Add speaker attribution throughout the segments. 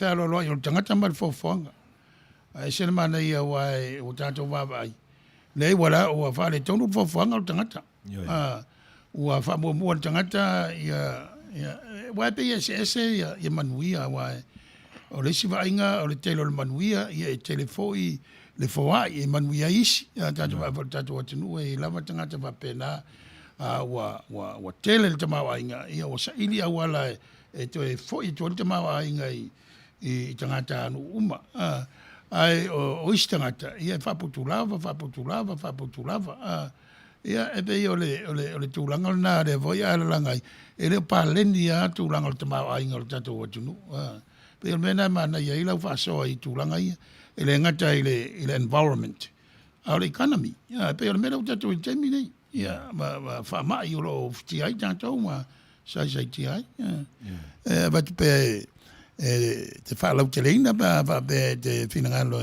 Speaker 1: Pero lo yo tangata mal fofonga. Ai se mana ia wai o tato vai. Le wala o fa le tonu fofonga o tangata. Ua fa mo tangata ia wai pe ese ia manuia wai. O le siva inga o le telo le manuia ia e telefoi le foa e manuia isi tato va tato wa tunu e lava tangata va pena wa tele le tamawa inga ia o sa ili awala e to e foi to le tamawa inga i tangata anu uma ai o isi tangata ia fa putulava ia e pe o le tulanga na le voi ala langai e le palendi a tulanga le tamawa inga le tato wa tunu pe mena mana ia ila fa so i tulanga ia ele ngata ile environment our economy pe mena o tato i temi nei ia ma fa mai o lo ti ai tanto ma sai ti ai va pe te fa la utelina va pe te finangalo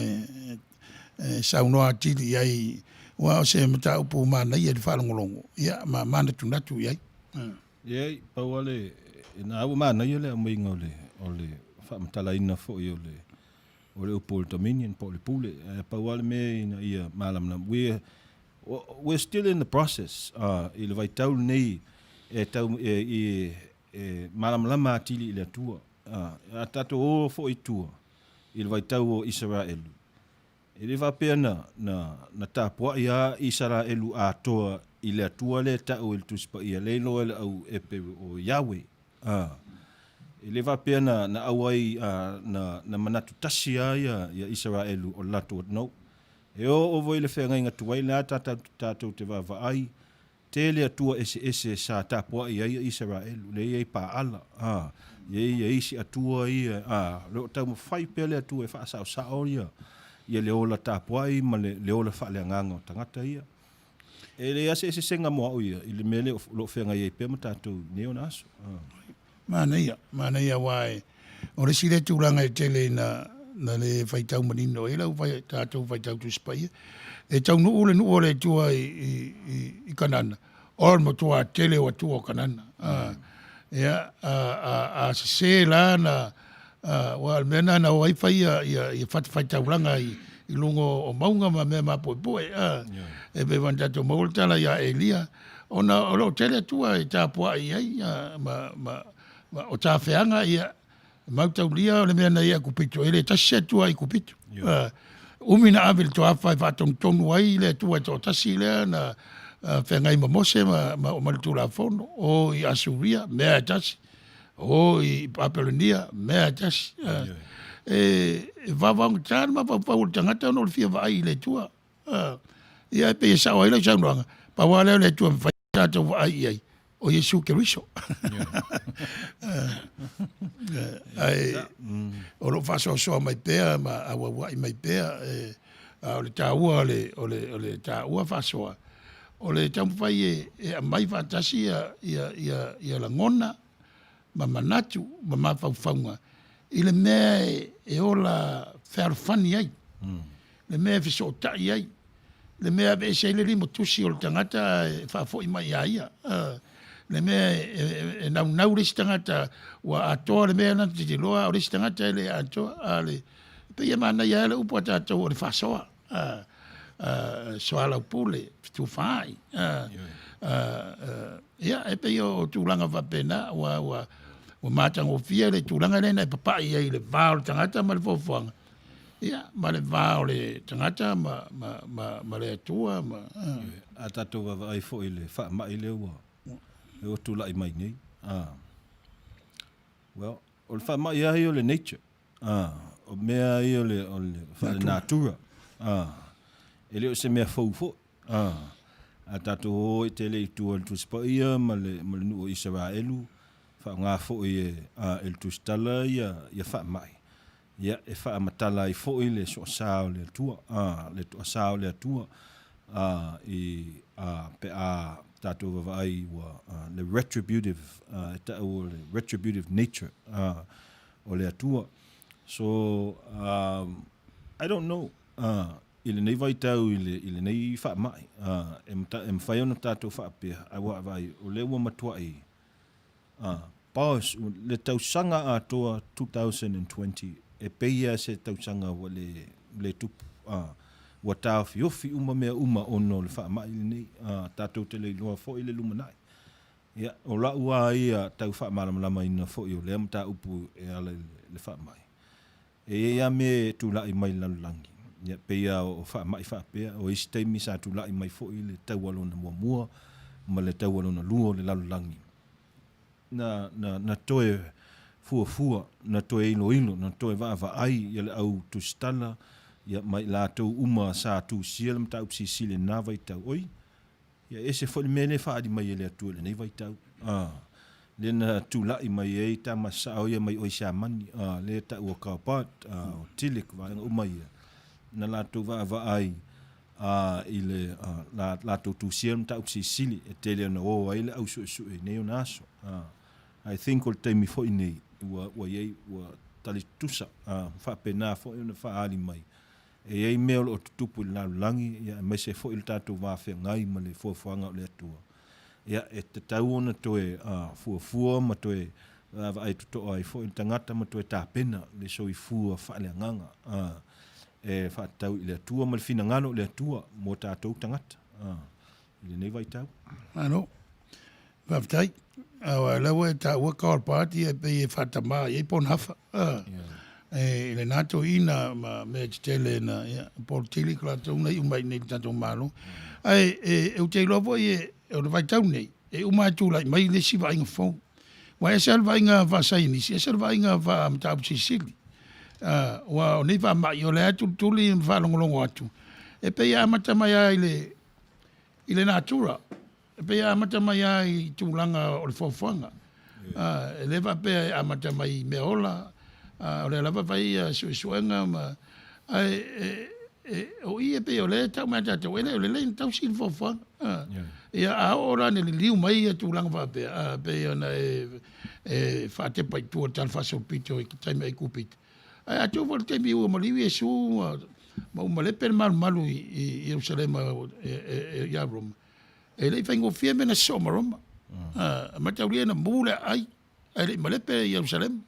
Speaker 1: sa uno atili ai wa se mata upu mana ia te fa ngolongo ia ma mana tunatu ia
Speaker 2: ia pa wale na u mana ia le mo ingole ole fa mtala ina fo yo le upu dominion pole pa wale me ia malam na we're still in the process il vai tau nei e tau malam lama atili ile tua atato o fo i tua il vai tau o Israel ele va pena na tapua ia Israel a toa ile tua le tau il tuspa ia le lo au epe o Yahweh ele va pena na awai na manatu tasia ia Israel o lato no e o voi le whenga inga tuai le tātou te wawa ai tele atua ese sa tapua ia Israel le ia pa ala ia isi atua ia leo tau mawhai pele atua e whaasao sao ia le ola tapua ia ma le ola whaale anganga o tangata ia e le ase senga moa o ia i le mele lo whenga ia pe ma tātou neo na aso
Speaker 1: mana ia wai o le sile tūranga e tele na le whaitau manino e lau tātou whaitau tu spai e tau nu ole tua i kanana o mo tua tele o tua kanana ia a se la na wa mena na wifi ia whaitau langa i lungo o maunga ma me ma poe e be vanda to molta la ia elia ona o lo tele tua i tāpua i ai ma o tā whianga ia mautau lia o le mea na ia kupito ele tasi tua i kupito umina avil to afai whatong tonu ai le tua to tasi lea na whengai mamose ma o malitura fono o i Asuria mea tasi o i Papelonia mea tasi e vavang tāna ma pau tangata no le fia vai le tua ia pe sa o ile saunoanga pa wale le tua whaitata vai ai o Yesu Keriso. Ai o lo faso so mai pea ma awa mai pea o le taua o le taua faso o le tamu fai e mai fantasi ia la ngona ma manatu ma mafaufaunga i le mea e ola whaarwhani ai le mea fiso tai ai le mea be se le limo tusi o le tangata whaafo i mai aia le mea e nau resi tangata wa atoa le mea nante te loa o resi tangata le atoa le pe ia mana ia le upo atatou o le whasoa soala upule tu whai ia e pe o tūlanga whapena wa mātang o fia le tūlanga le nei papai ai le vāo le tangata ma le fofuanga ia ma le vāo le tangata ma le atua
Speaker 2: a tatou wa ai fo i le wha mai le ua e o tula i mai nei. Well, o le wha mai ai o le nature. O mea ai o le wha le natura. E leo se mea fau. A tato o e tele i tua le tuspa ia ma le nu o Israelu. Wha ngā fo i e le tustala ia wha mai. Ia e wha matala i fo i le so sao le tua. Le tua sao le tua. I pe a tato vavai wa le retributive nature o le atua. So I don't know ile nei vai tau ile nei fa mai em fai ona tato fa pe ai wa vai o le wa matua i Pausa le tau sanga a toa 2020 e peia se tausanga wa le tupu wa tāwhi ofi mea ono le wha mai nei tātou te le loa fo i le luma nai. Ia, o la ua ia tau wha maramlama ina fo i o lea mta upu e ala le wha mai. E ia me tu lai mai lalulangi. Ia peia o wha mai wha pea, o isi teimi sa tu lai mai fo i le tau alona mua ma le tau alona lua le lalulangi. Na toe fua, na toe ilo, na toe va ai, ia le au tu stala, ia mai lātou sa tu sia le mta upsi sile na vai tau oi. Ia ese fo le mele whaadi mai ele atua le nei vai tau. Le na tu lai mai e ta masa au ia mai oi sa mani. Le ta ua kaupat, o tilik vai umai ia. Na lātou va ai, ile lātou tu sia le mta upsi sile, e tele na o ai le au su e neo naso. I think o le taimi fo i nei, ua iei, ua tali tusa, whapena fo i na whaali mai. E ei mea o tutupu i lalulangi, ia mai se fo i le tātou wāwhia ngai ma le fuafuanga o le atua. Ia e te tau ona toe fuafua ma toe ai tuto ai fo i tangata ma toe tāpena le soi fua whaale nganga. E whaatau i le atua ma le fina ngano le atua mo tātou tangata. I le nei vai tau.
Speaker 1: Ano, whaftai. Awa lawa e ta ua kaol pāti e pe e whatama e pon hafa. E le nato ina ma me tele na Paul Tilly kla tona i umai nei tato malo. Ai e u te lovo e o vai tau nei. E umai tu lai mai le si vai nga fo. Wa e sel vai nga va sai ni, e sel vai nga va mta upsi sili. Wa ni va mai o le atu tuli va longolongo atu. E pe ya mata mai ai ile natura. E pe ya mata mai ai tūlanga o le fofuanga. E leva pe a mata mai me ola. O le lava vai suenga ma o ia pe o le tau mai tatu ele o le tau sil fofuanga. Ia a ora ne liu mai tūlanga va pe ona e fate pai tu tal faso pito e kitai mai kupit. Ai atu vol te mi o mali e su ma o male per malu i Jerusalem ya Roma. E le fai ngofia mena somaroma. Ma tau lia na mule ai le male per Jerusalem.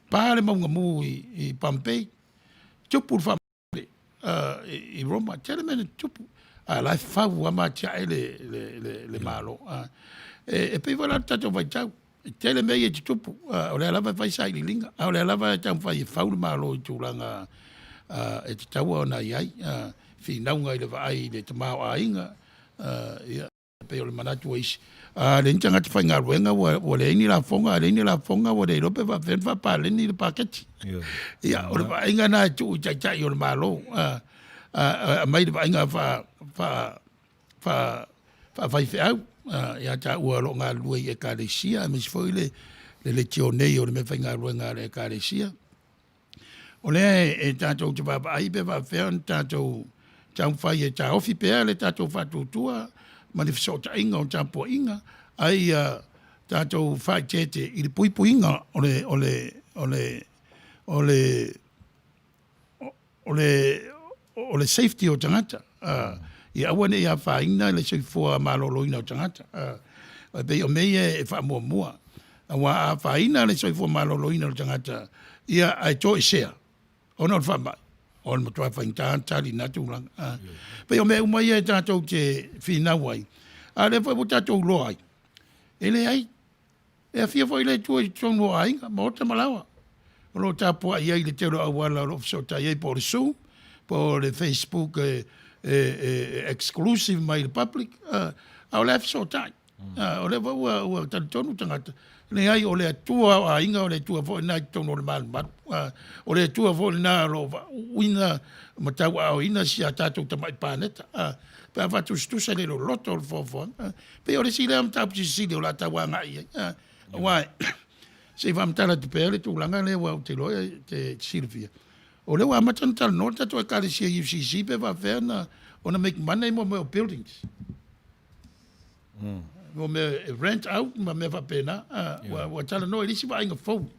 Speaker 1: Pare maunga mu i Pompei. Tupu fa i Roma. Tele mena tupu. La fau ama tia le malo. E pe vala tato vai tau. Tele me e tupu. O le lava vai sai linga. O le lava tau vai fau le malo i tūlanga e te tau ona iai. Fi naunga i le vai le tamao a inga. Ia pe o le manatu isi. Le ntanga te whainga ruenga wa le ini la fonga, wa le rope wa whenwa pa le ni le paketi. Ia, o le wainga na tu chai o le malo. Mai le wainga whai au. Ia ta ua lo ngā lua i e kāresia. Me si foi le tio nei o le me whainga ruenga le kāresia. O le e tātou te wapa aipe wa whean tātou tau whai e tā ofi pēa le tātou whatutua. Ma le fisota inga o tapo inga ai tātou whai tete i le pui inga o le safety o tangata. I awane ia whainga le soifua maloloina o tangata. Pei o mei e wha mua. Wa a whaina le soifua maloloina o tangata ia ai to e sea. Ona o whamai. On mo toa whainga tali na tūlanga. Pei o mea umai e tātou te whina wai. A le whai mo tātou loa ai. E le ai. E a whia whai le tua i tōngo a inga. Ma ota malawa. O lo tāpua i ai le tero awala lo fsota i ai po le Zoom. Po le Facebook exclusive mai le public. A o le fsota ai. O le wai ua tali tonu tangata. Le ai o le atua a inga o le tua fo ina tono le malu. O le tua fo ina lo uina matau a o ina si a tātou tamai pāneta. Pe a whatu stusa le lo loto o le fofo. Pe o le si le am tāpu si sili o la tawa ngai. Wai, se whamtala te pēle tūlanga le wau te loia te Silvia. O le wa matan tal no tato e kare si a UCC pe wa whena ona make money mo me o buildings. Mo me rent out ma me whapena. Wa tala no elisi wa inga phone.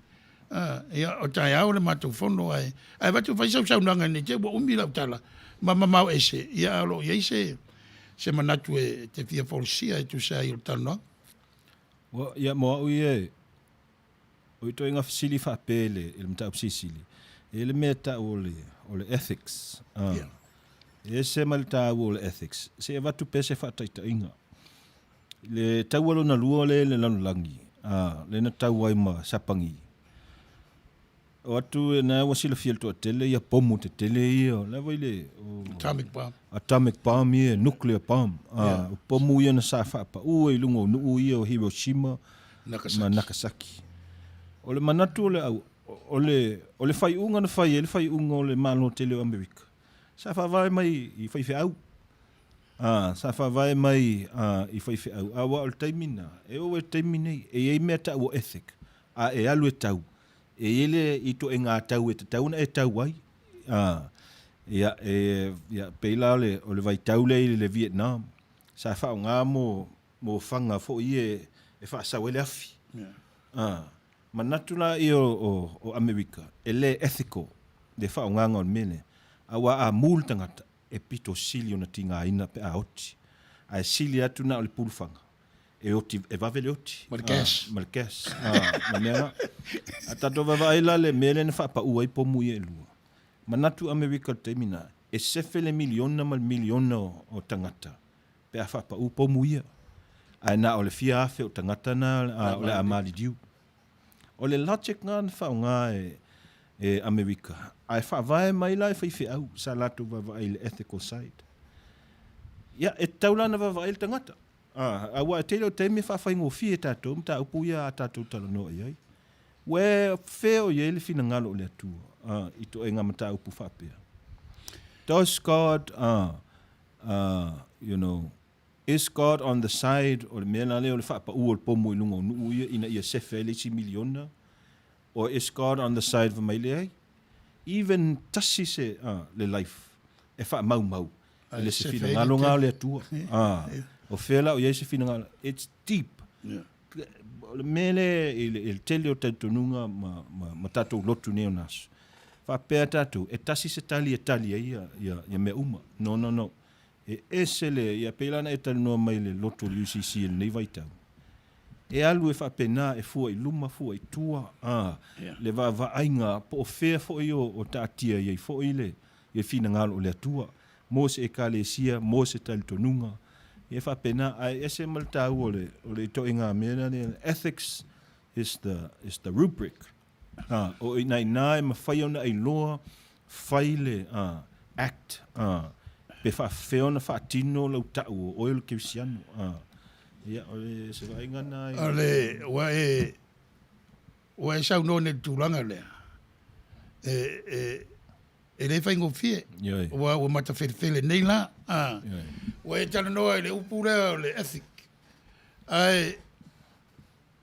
Speaker 1: Ia o tai au le matu fono ai. Ai watu whaisau saunanga ni te wa umila utala. Ma mau ese. Ia alo ia se manatu e te fia folisia e tu sa i o tano.
Speaker 2: Ia moa ui e. Ui to inga fisili whapele il mta upsisili. Ele me ta ole ethics. E se mal ta ole ethics. Se va tu pese fa ta inga. Le taualo na lua le lanulangi. Le na tauai ma sapangi. O atu na wasila fiel to tele ia pomu te tele ia. Le vai le atomic bomb ia, nuclear bomb. O pomu ia na sa fa pa u e lungo nu ia o Hiroshima ma Nagasaki. O le manatu le au o le fai unga na fai ele fai unga o le malo tele o Amerika. Sa fa vai mai I fai au. Sa fa vai mai I fai au. Awa o taimina. E o taimina e meta o ethic. E alu e tau. E ele I to e ngā tau e te tau na e tau ai. Ia peila o le vai tau le Vietnam. Sa fa o ngā mo fanga fo I e fa sa wele afi. Manatu la I o Amerika. Ele ethical. De fa o ngā ngā mele. Awa a mul tangata. E pito sili o na tinga ina pe a oti. A sili atu na o le pulfanga. E oti, e vavele oti.
Speaker 1: Malgas.
Speaker 2: Na mea. A tato vavaila le mele na fa pa uai pomu I e lua. Manatu Amerika temina. E sefele miliona mal miliona o tangata. Pe a fa pa u pomu ia. A na o le fia afe o tangata na o le amali diu. O le logic ngā na fa o ngā e Amerika. Ai fa vai mai lai fai fi au sa latu vai le ethical side. Ya e taulana vai le tangata. Awa te lo te me fa fai ngo fi tato mta upu ya tato tala no ai. We feo ye le fina ngalo le tu. Ito e ngamata upu fa pe. Does God you know, is God on the side o le mena le o le fa pa u o pomo I lungo nu ina ia sefele si miliona? Or is God on the side of my lei? Even tasi se le life. E fa mau. Le se fina ngalo ngalo le tua. O fela o ye se fina ngalo. It's deep. Le mele il tele o tatununga ma tatou lotu neo naso. Fa pea tatou. E tasi se tali ia me uma. No. E esele ia pelana e tali noa mai le lotu le UCC nei vai tau. E alu e fa pena e fua I luma fua I tua le va ainga po fea fo o tatia ye fo ile ye fina ngalo le tua mo se e kalesia mo se tal tonunga ye fa pena ai ese malta o le to inga mena le ethics is the rubric o ina ma fai ona I loa faile act pe fa feona fa tino lo ta o el kristiano Ia, ole se vai ngana I...
Speaker 1: Ole, wa e sau no ne tūlanga lea. E le whaingo fie. Wa mata whele nei la. Wa e tala noa le upu lea le ethic. Ai,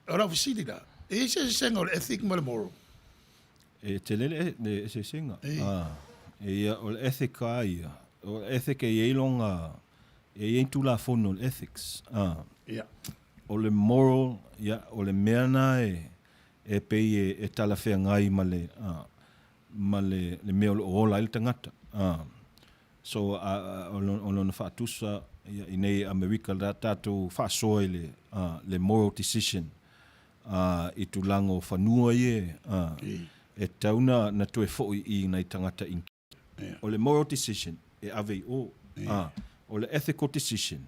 Speaker 1: ora whisiri la. E se senga o le ethic ma le moral.
Speaker 2: E te lele le se senga. E ia o le ethic a ia. O le ethic e ielonga... E yentu la fono le ethics. O le moral, o le meana e pei e tala whea ngai ma le mea o la il tangata. So, o lona whaatusa I nei Amerika la tātou whaasoe le moral decision I tulango whanua e tauna na tue fo'i I nei tangata inki. O le moral decision e ave o. O le ethical decision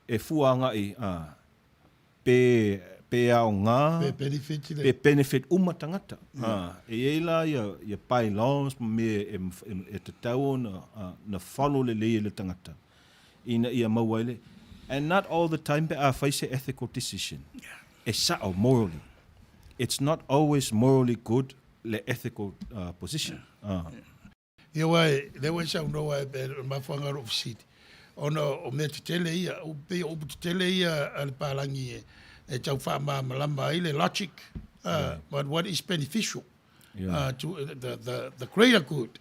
Speaker 2: e fuanga I pe ao ngā pe benefit uma tangata e eila ia pai laws me e te tau na follow le tangata ina ia mauaile and not all the time pe a face ethical decision e sao morally it's not always morally good le ethical position
Speaker 1: ia wai le wai sao no wai ma fuanga ro city ona o me te tele ia o pe o te tele ia al palangi e tau wha malama I le logic but what is beneficial to the greater good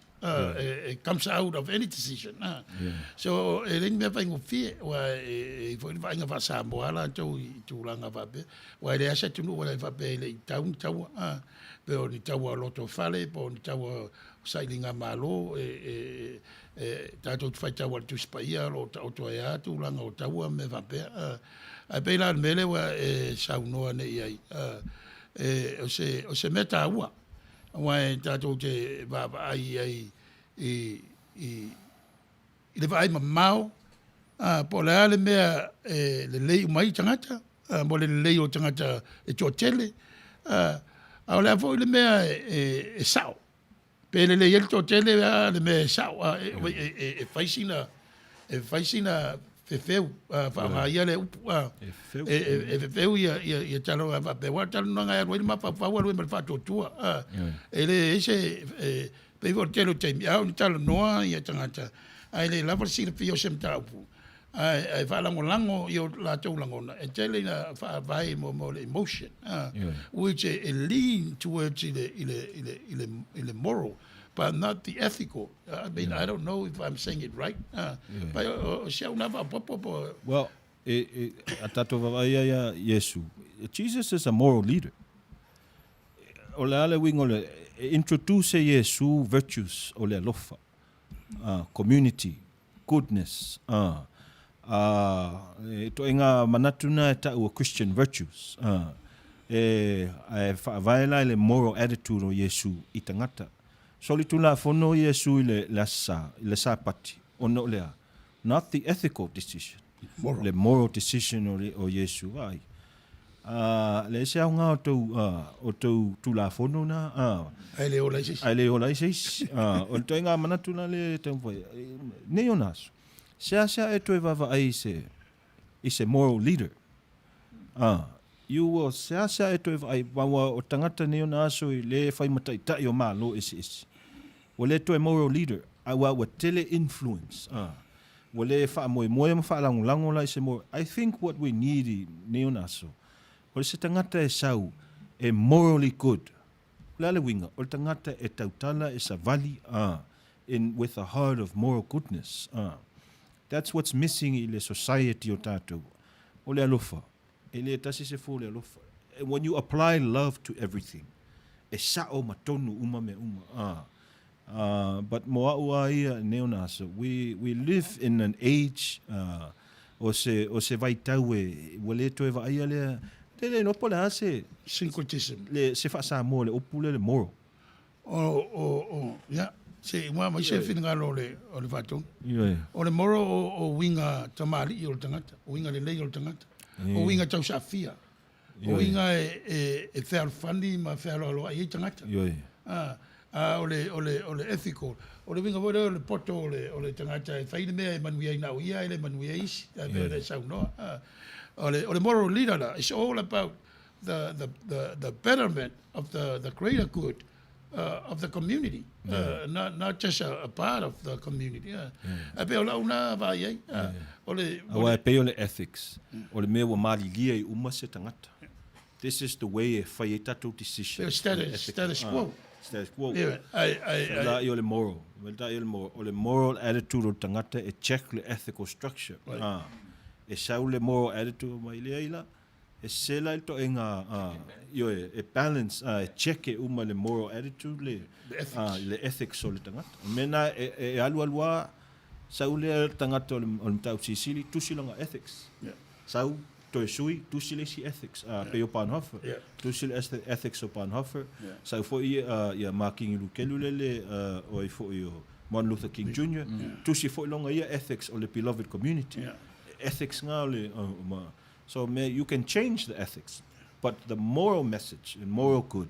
Speaker 1: it comes out of any decision so e ring me faingo fie wa e foi vainga va sa moala tau I tūlanga va pe wa le asa tunu wa va pe le tau pe o ni tau loto fale po ni tau sailinga malo tato fai tau tu spaia lo tau ia tūlanga o tau me va pe a pe la mele wa sau noa nei ai o se meta ua Wai tātou te vava ai i le vai mamau po le ale mea le lei mai tangata mo le lei o tangata e tōtele au le afo le mea e sao pe le lei el tōtele le mea e sao e faisina fefeu whaamaia le upu e fefeu ia talo a pe wa talo nanga e roi mapa fa wa roi mal fa totua ele ese pe vo telo te au ni talo noa ia tangata ai le lava si le fio sem taupu ai fa lango io la tau lango e tele na fa vai mo le emotion which it lean towards ile moral but not the ethical. I mean, I don't know if I'm saying it right. But
Speaker 2: well, Jesus is a moral leader. Ole wingole introduce Yesu virtues ole lofa. Community, goodness. To inga manatuna ta u Christian virtues. Vaila le moral attitude o Yesu itangata. Soli tula fono Yesu le sa pati ono lea, not the ethical decision, le moral decision o Yesu ai. Le se au ngā o tau tula fono na
Speaker 1: ai le ola isis
Speaker 2: o to inga manatuna le tau foi neonas se e to vava ai se moral leader you will se e to ai wa o tangata neonaso le fai matai tai o malo isi wale to a moral leader wa tele influence wale fa mo fa lango la se more. I think what we need neonaso wale se tangata e sau e morally good lale winga o tangata e tautala e sa vali in with a heart of moral goodness that's what's missing in the society o tatou ole alofa ele tasi se fo le alofa when you apply love to everything e sao matonu uma me uma but moa ua ia neonaso we live in an age o se vai tau e wale to e vai le tele no pole ase
Speaker 1: syncretism
Speaker 2: le se fa sa mo le opule le moral
Speaker 1: ya se wa mai se finga lo le o le fatu
Speaker 2: yeah
Speaker 1: o le moral o winga tamali o tangata o winga le lei o tangata o winga tau safia o winga e fair funny ma fair lo ai tangata
Speaker 2: yeah
Speaker 1: ole ethical ole winga ole poto ole tangata e faile me manuia ina ia ele manuia is le sau no ole moral leader is all about the betterment of the greater good of the community not just a part of the community pe ola una vai ole
Speaker 2: pe ole ethics ole me wa maligia I uma se tangata this is the way e fai tatou decision
Speaker 1: status quo
Speaker 2: status quo.
Speaker 1: Yeah,
Speaker 2: I ole moral. Ole moral attitude o tangata e check le ethical structure.
Speaker 1: Right.
Speaker 2: E sau le moral attitude mai le ila. E sela il to inga e balance e check e uma le moral attitude le ethics o le tangata. Mena e alua sau le tangata o le tau sisili tusilanga ethics.
Speaker 1: Yeah.
Speaker 2: Sau to sui tusile si ethics pe o Panhofer tusile ethics o Panhofer so for ia marking lu le o for yo Martin Luther King Jr. tusi for longa ia ethics o le beloved community ethics nga le so you can change the ethics but the moral message and moral good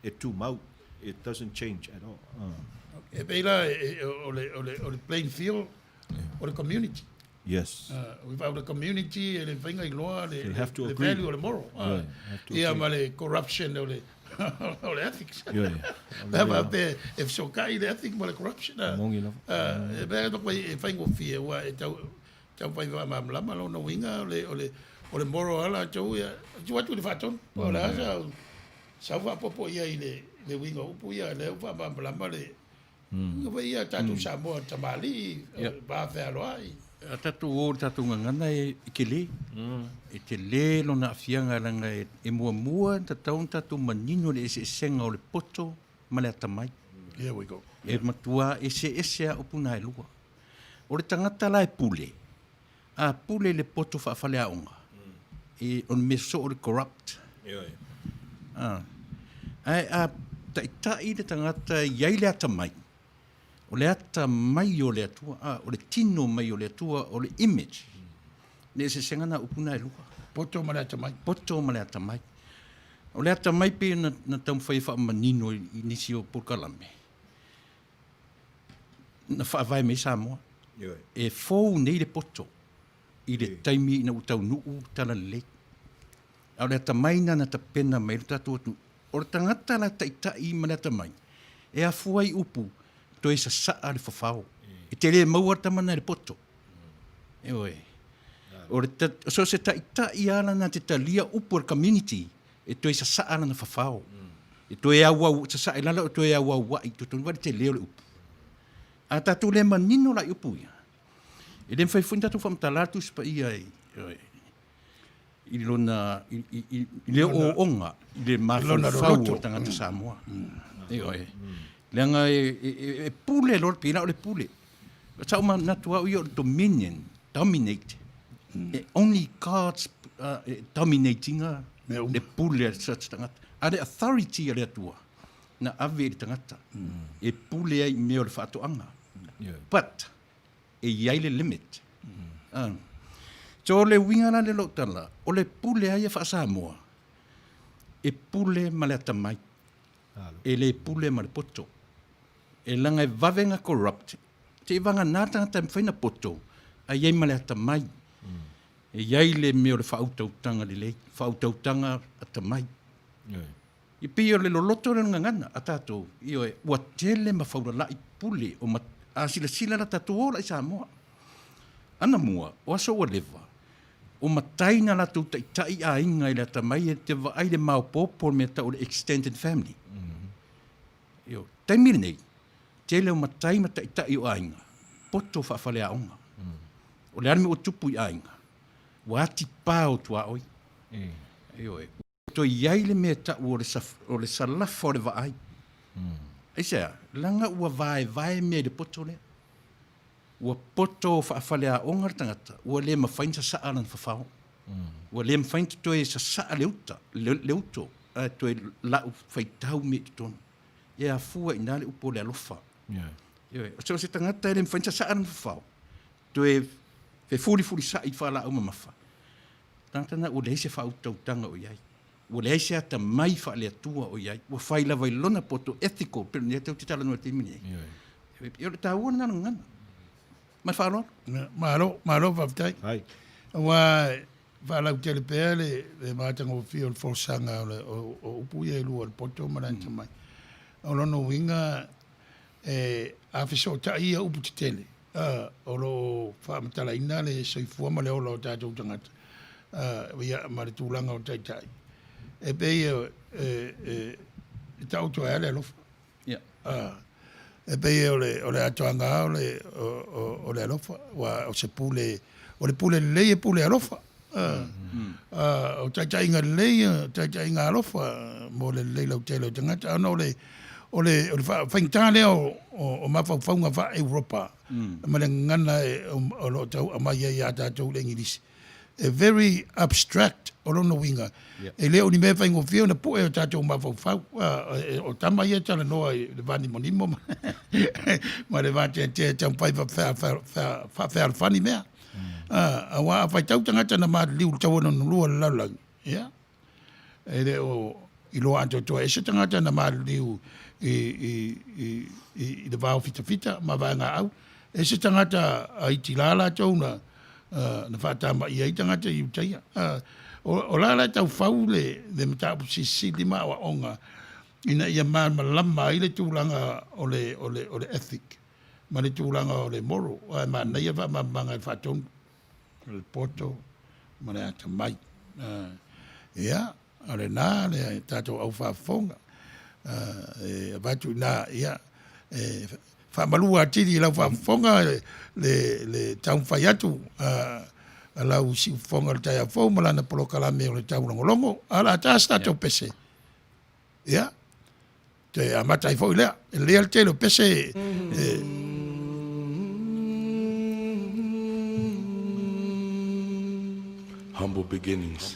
Speaker 2: it too mau it doesn't change at all
Speaker 1: e pela o le playing field o le community.
Speaker 2: Yes.
Speaker 1: Without the community and the thing like law, the
Speaker 2: value
Speaker 1: or the moral. Yeah, but corruption or the ethics. If so, the ethics, but corruption. Very not way if I go fear why tau pai wa mamlama lo no winga o le moral ala tau ya tu the faton o la sa va popo ia le winga upu ia le va mamlama le ngo ia tatu sa mo tamali ba fa lo ai
Speaker 3: tatu o tatu ngana e kele e te le lo na fianga langa e mua tatu manino le se senga o le poto ma le tamai
Speaker 1: here we go
Speaker 3: e matua e se o puna e lua o le tangata la e pule a pule le poto fa fale a onga e on me so o le corrupt a taitai le tangata iai le ata mai. O le ata mai o le atua, o le tino mai o le atua, o le image. Le se sengana upuna e lua.
Speaker 1: Poto ma le ata mai.
Speaker 3: Poto ma le ata mai. O le ata mai pe na taumwhai wha manino i nisi o Purkalame. Na wha vai me Samoa. E fōu nei le poto. I le taimi na utau nuu tala le. O le ata mai na ta pena mai le tatu atu. O le tangata la taitai ma le ata mai. E a fuai upu. To e sa saa le whawhao. E te le maua tamana le poto. E oe. O so se taitai ala na te talia upu o community. E to e sa saa na whawhao. E to e awa, sa saa e lala o to e awa wai. To tonu wale te leo le upu. A tatu le manino la upu ia. E le mwhai fuin tatu whamtalatu spa ia e. I lona, i le o onga. I le mawhau o tangata Samoa. E oe. Leanga e pule lor pina o le pule. Tau ma natua ui o dominion, dominate. Only God's dominating le pule sa tangata. A le authority a le atua. Na ave le tangata. E pule ai meo le whaatoanga. But, e iai le limit. So le wingana le lotala, o le pule ai e whaasamoa. E pule ma le atamai. E le pule ma le poto. E langa e vavenga corrupt. Te vanga nātanga tam whaina poto. A iei ma le atamai. E iei le meo le whautautanga le lei. Whautautanga atamai. I pio le loloto le ngangana a tātou. I oe, ua tele ma whaurala i pule o ma a sila la tātou ora i Samoa. Ana mua, o aso ua lewa. O mataina la tau tai a inga i la tamai e te vaai le mau popo me tau le extended family. Io, taimire nei, tele o matai tai o a inga. Poto whaafale a onga. O le anime o tupu i a inga. Wati pāo tua oi. Io, to iai le mea tau o le salafa o le vaai. Eisea, langa ua vai mea le poto lea. Ua poto whaafale a ongar tangata, ua le mawhain sa saa lan whawhao. Ua le mawhain to e sa saa leuto, to e lau whaitau me te tonu. E a fua i nale upo le alofa. So se tangata e le mawhain sa saa lan whawhao. To e furi sa i whala au mamafa. Tangata na ua le heise whautautanga o iai. Ua le heise ata mai wha le atua o iai. Ua whaila vai lona poto ethical, pero ni atau titala nua te mini. Io le tāua na ngana. Ma whaaro?
Speaker 1: Maro, whaftai.
Speaker 2: Hai.
Speaker 1: Wa whalau te le pēr le mātanga o whio le whosanga o upu e lua le poto maranta mai. O lono winga a whiso ta ia upu te tele. O lo whaamatala ina le soifua ma le ola o tātou tangata. Ia ma le tūlanga o taitai. E pei tau toa ele alofa. E pei o le atoanga o le alofa, o se pule, o le pule lei e pule alofa. O taitai inga lei, taitai inga alofa, mo le lei lau tele o tangata, ana o le whaingtanga lea o mawhauwhaunga wha Europa, ma le ngana o lo tau amai e a tātou le ngirisi. Very abstract o lono winga. E leo ni mea whaingo whio na poe o tātou mawhauwhau. O tama ia tala noa le vani monimo. Ma le vate te tau pai wha alfani mea. A wā a whai tau tangata na maa liu tau ana nulua laulang. E leo i loa anto toa. E se tangata na maa liu i le vāo fita ma vānga au. E se tangata a iti lala tau na whaatama i eitangata i utaia. O lala tau whau le matapu sisi lima awa onga ina ia malama i le tūlanga o le ethic, ma le tūlanga o le moral, ma na ia manga i whaatonu, le poto, ma le ata mai. Ia, a le nā, le tātou au whaafonga, vatu nā, ia, whaamalua atiri lau whaafonga le tau whai atu lau si whonga le tai a whau malana polo kalame o le tau longolongo ala tās tātou pese ia te amatai whau lea e lea le telo pese
Speaker 4: Humble beginnings.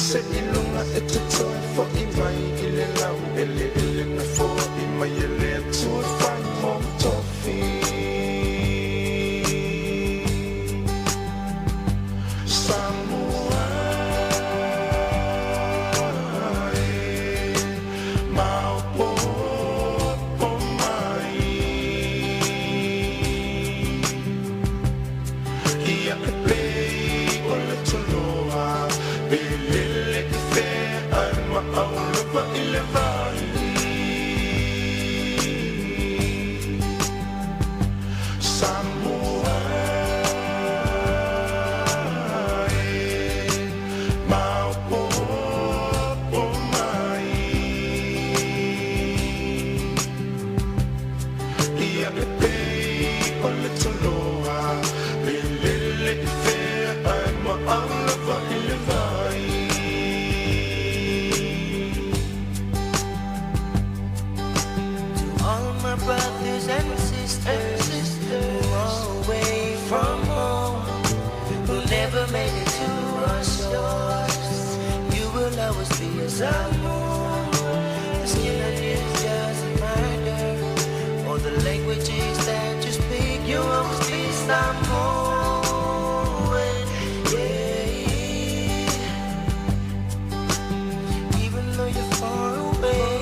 Speaker 4: Se ilunga e te toi fo I mai I le lau ele na fo I mai e le tua whai mo tofi Samoa Mau po mai Ia e plei o le toloa Belele I fe ai ma au lava I le vai Samoa Mau po mai Ia e pei o le toloa Belele I fe ai ma au lava I le vai
Speaker 5: All my brothers and sisters who are away from home, who never made it to our shores, you will always be as I mourn. The skin on you doesn't matter, or the languages that you speak, you always be Samoan. Yeah. Even though you're far away,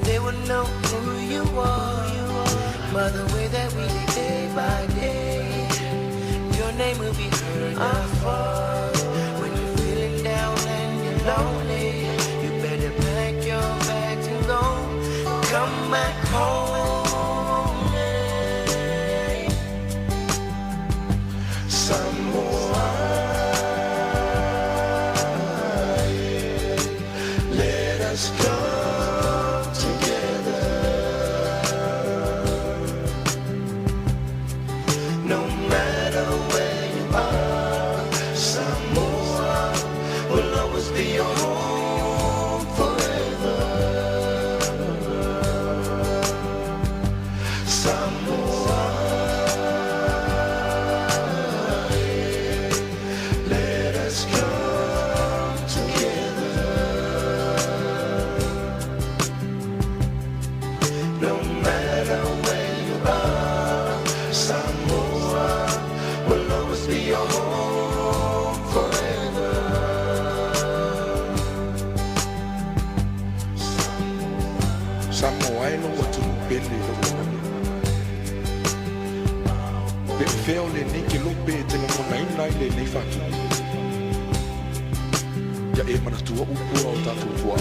Speaker 5: they will know who you are. By the way that we live day by day, your name will be heard afar. When you're feeling down and you're lonely, you better pack your bags and go. Come back home.
Speaker 4: Samoa Let us come together No matter where you are Samoa will always be your home forever Samoa Let us come together No matter where you are Samoa will always be your home forever Samoa no watu pele lo Be feo le ne ke lo pe te mo nai nai le nei fatu Ya e mana tua upu au tatu tua a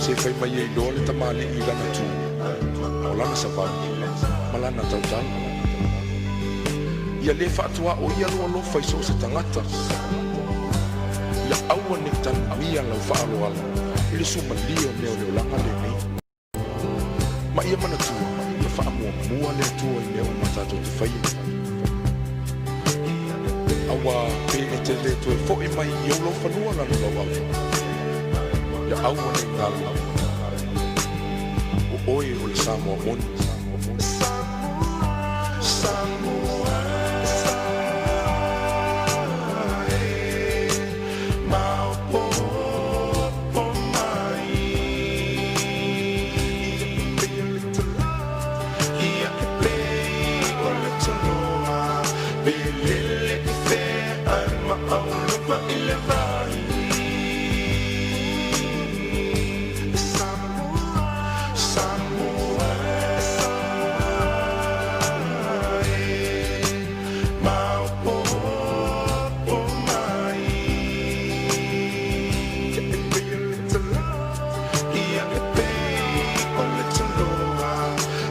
Speaker 4: Se fai mai e lo le tamale I lana tu O lana savan Malana tautau Ia le fatua o ia lo lo fai so se tangata Ia aua ne tan mia lau faalo ala Ile suma lio neo leo langa le nei Ma ia mana tua Ia faa mua le tua I neo matato te fai Awa pe e te le tue fo I mai I lo fanua lana lau au Ia aua ne ngalo O oe o le Samoa moni Samoa Mau po mai Ia e plei o le taloa Belele I fe ai ma au lava I le vai Samoa Mau po mai Ia e pei o le taloa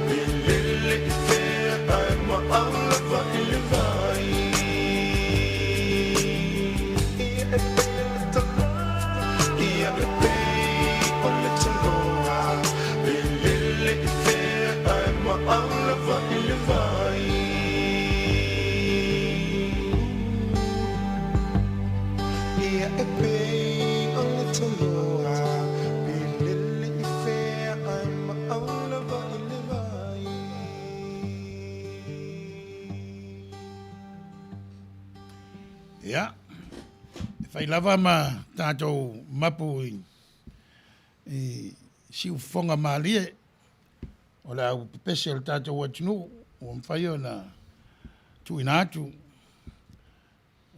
Speaker 4: Belele I fe ai ma au lava I le vai Ia e pei o le taloa Belele I fe ai ma au lava I le vai Ia e pei o le taloa Belele I fe ai ma au lava I le vai
Speaker 1: Ja. fai lava ma tātou mapu i siu fonga maalie o la au pese o tātou atinu o mwhai o na tu inatu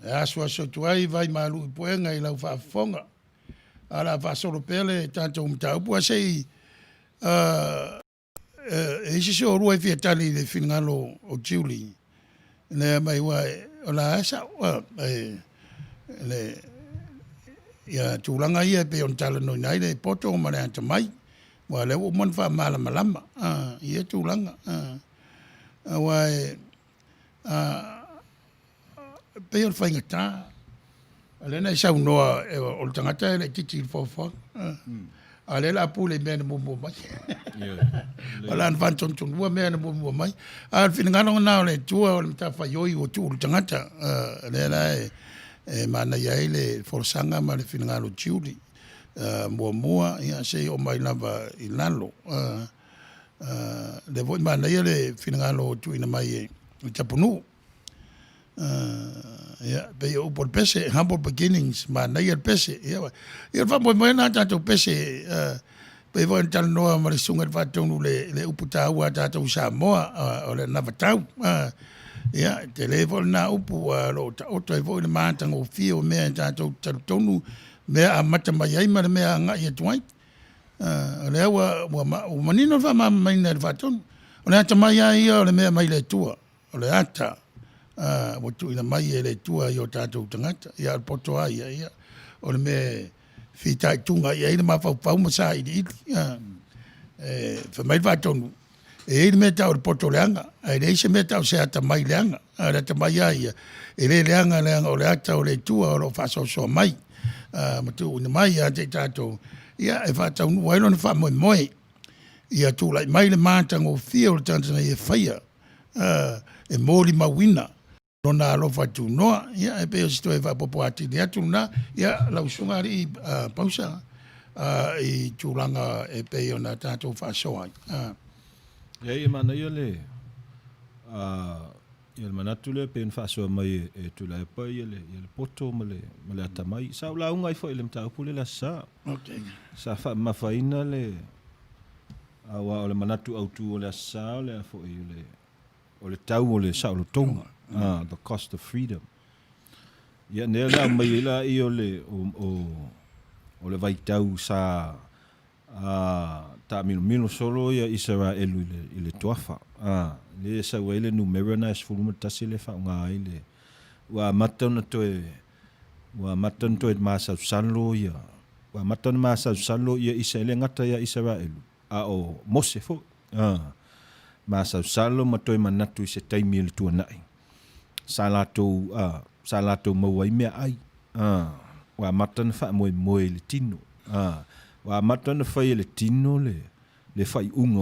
Speaker 1: e asua so tuai vai malu i poenga i lau whaafonga ala whaasoro pele tātou mtaupu a sei e isi so rua i fiatali le finngalo o Julie le mai wai o la asa le ia tūlanga ia pe on tala no nai le poto o mare anta mai wa le o man fa mala malama ia tūlanga wai pe on fa ngata ale na sa noa o tangata le titi fo ale la pule men mo mai ala van ton wo men mo mai al fin ngano na le tua o ta fa yo o tu tangata le la mana ya ile forsanga ma le fin ngalo Julie mo ia se o mai lava ilalo le vo mana ya le fin ngalo tu ina mai tapunu ja be o por pese humble beginnings ma na ia pese ia va mo na tanto pese pe vo ental no ma le sunga va tonu le uputa wa tata usa mo o le na vatau ia telefon na upu lo o to vo le mantang o fio me tata tonu me a mata mai ai ma me nga ia twai le wa manino va ma mai na va tonu o le mai ai o le me mai le tua o le ata mo tu ina mai ele tua yo tātou tangata ia poto ai ia o le me fitai tunga ia ina mawhau ma sa ili fa mai whatonu e me tau le poto leanga e le ise me tau se ata mai leanga le ata mai ai e le leanga o le ata o le tua o lo whaso so mai mo tu ina mai ia te tātou ia e whatau nu wailo ni wha moe ia tu lai mai le mātang o fia o le tātana ia whaia e mōli mawina na lo fa tu no ia e pe sto e va popo ati dia tu na ia la usunga ri pausa i tulanga e pe ona tato fa so ai
Speaker 2: ia mana ia le ia manatu le pe fa so mai e tu la pa ia le poto male ata mai sa la unga i fo ile mta pule la sa
Speaker 1: okay
Speaker 2: sa fa ma faina le awa o le manatu au tu o le sa le fo ile o le tau o le sa o tonga the cost of freedom. Ia ne la mai la I o le vai tau sa ta mino solo ia Israel ile toafa. Le sa wele numero na sfulu tasi le fa nga ile. Wa matona to masa sanlo ia. Wa matona masa sanlo ia Israel ngata ia Israel. O Mose fo. Masa sanlo matoi manatu se taimi le tuanai. Salato mawai mea ai wa matana fa moe le tino wa matana fai le tino le fai unga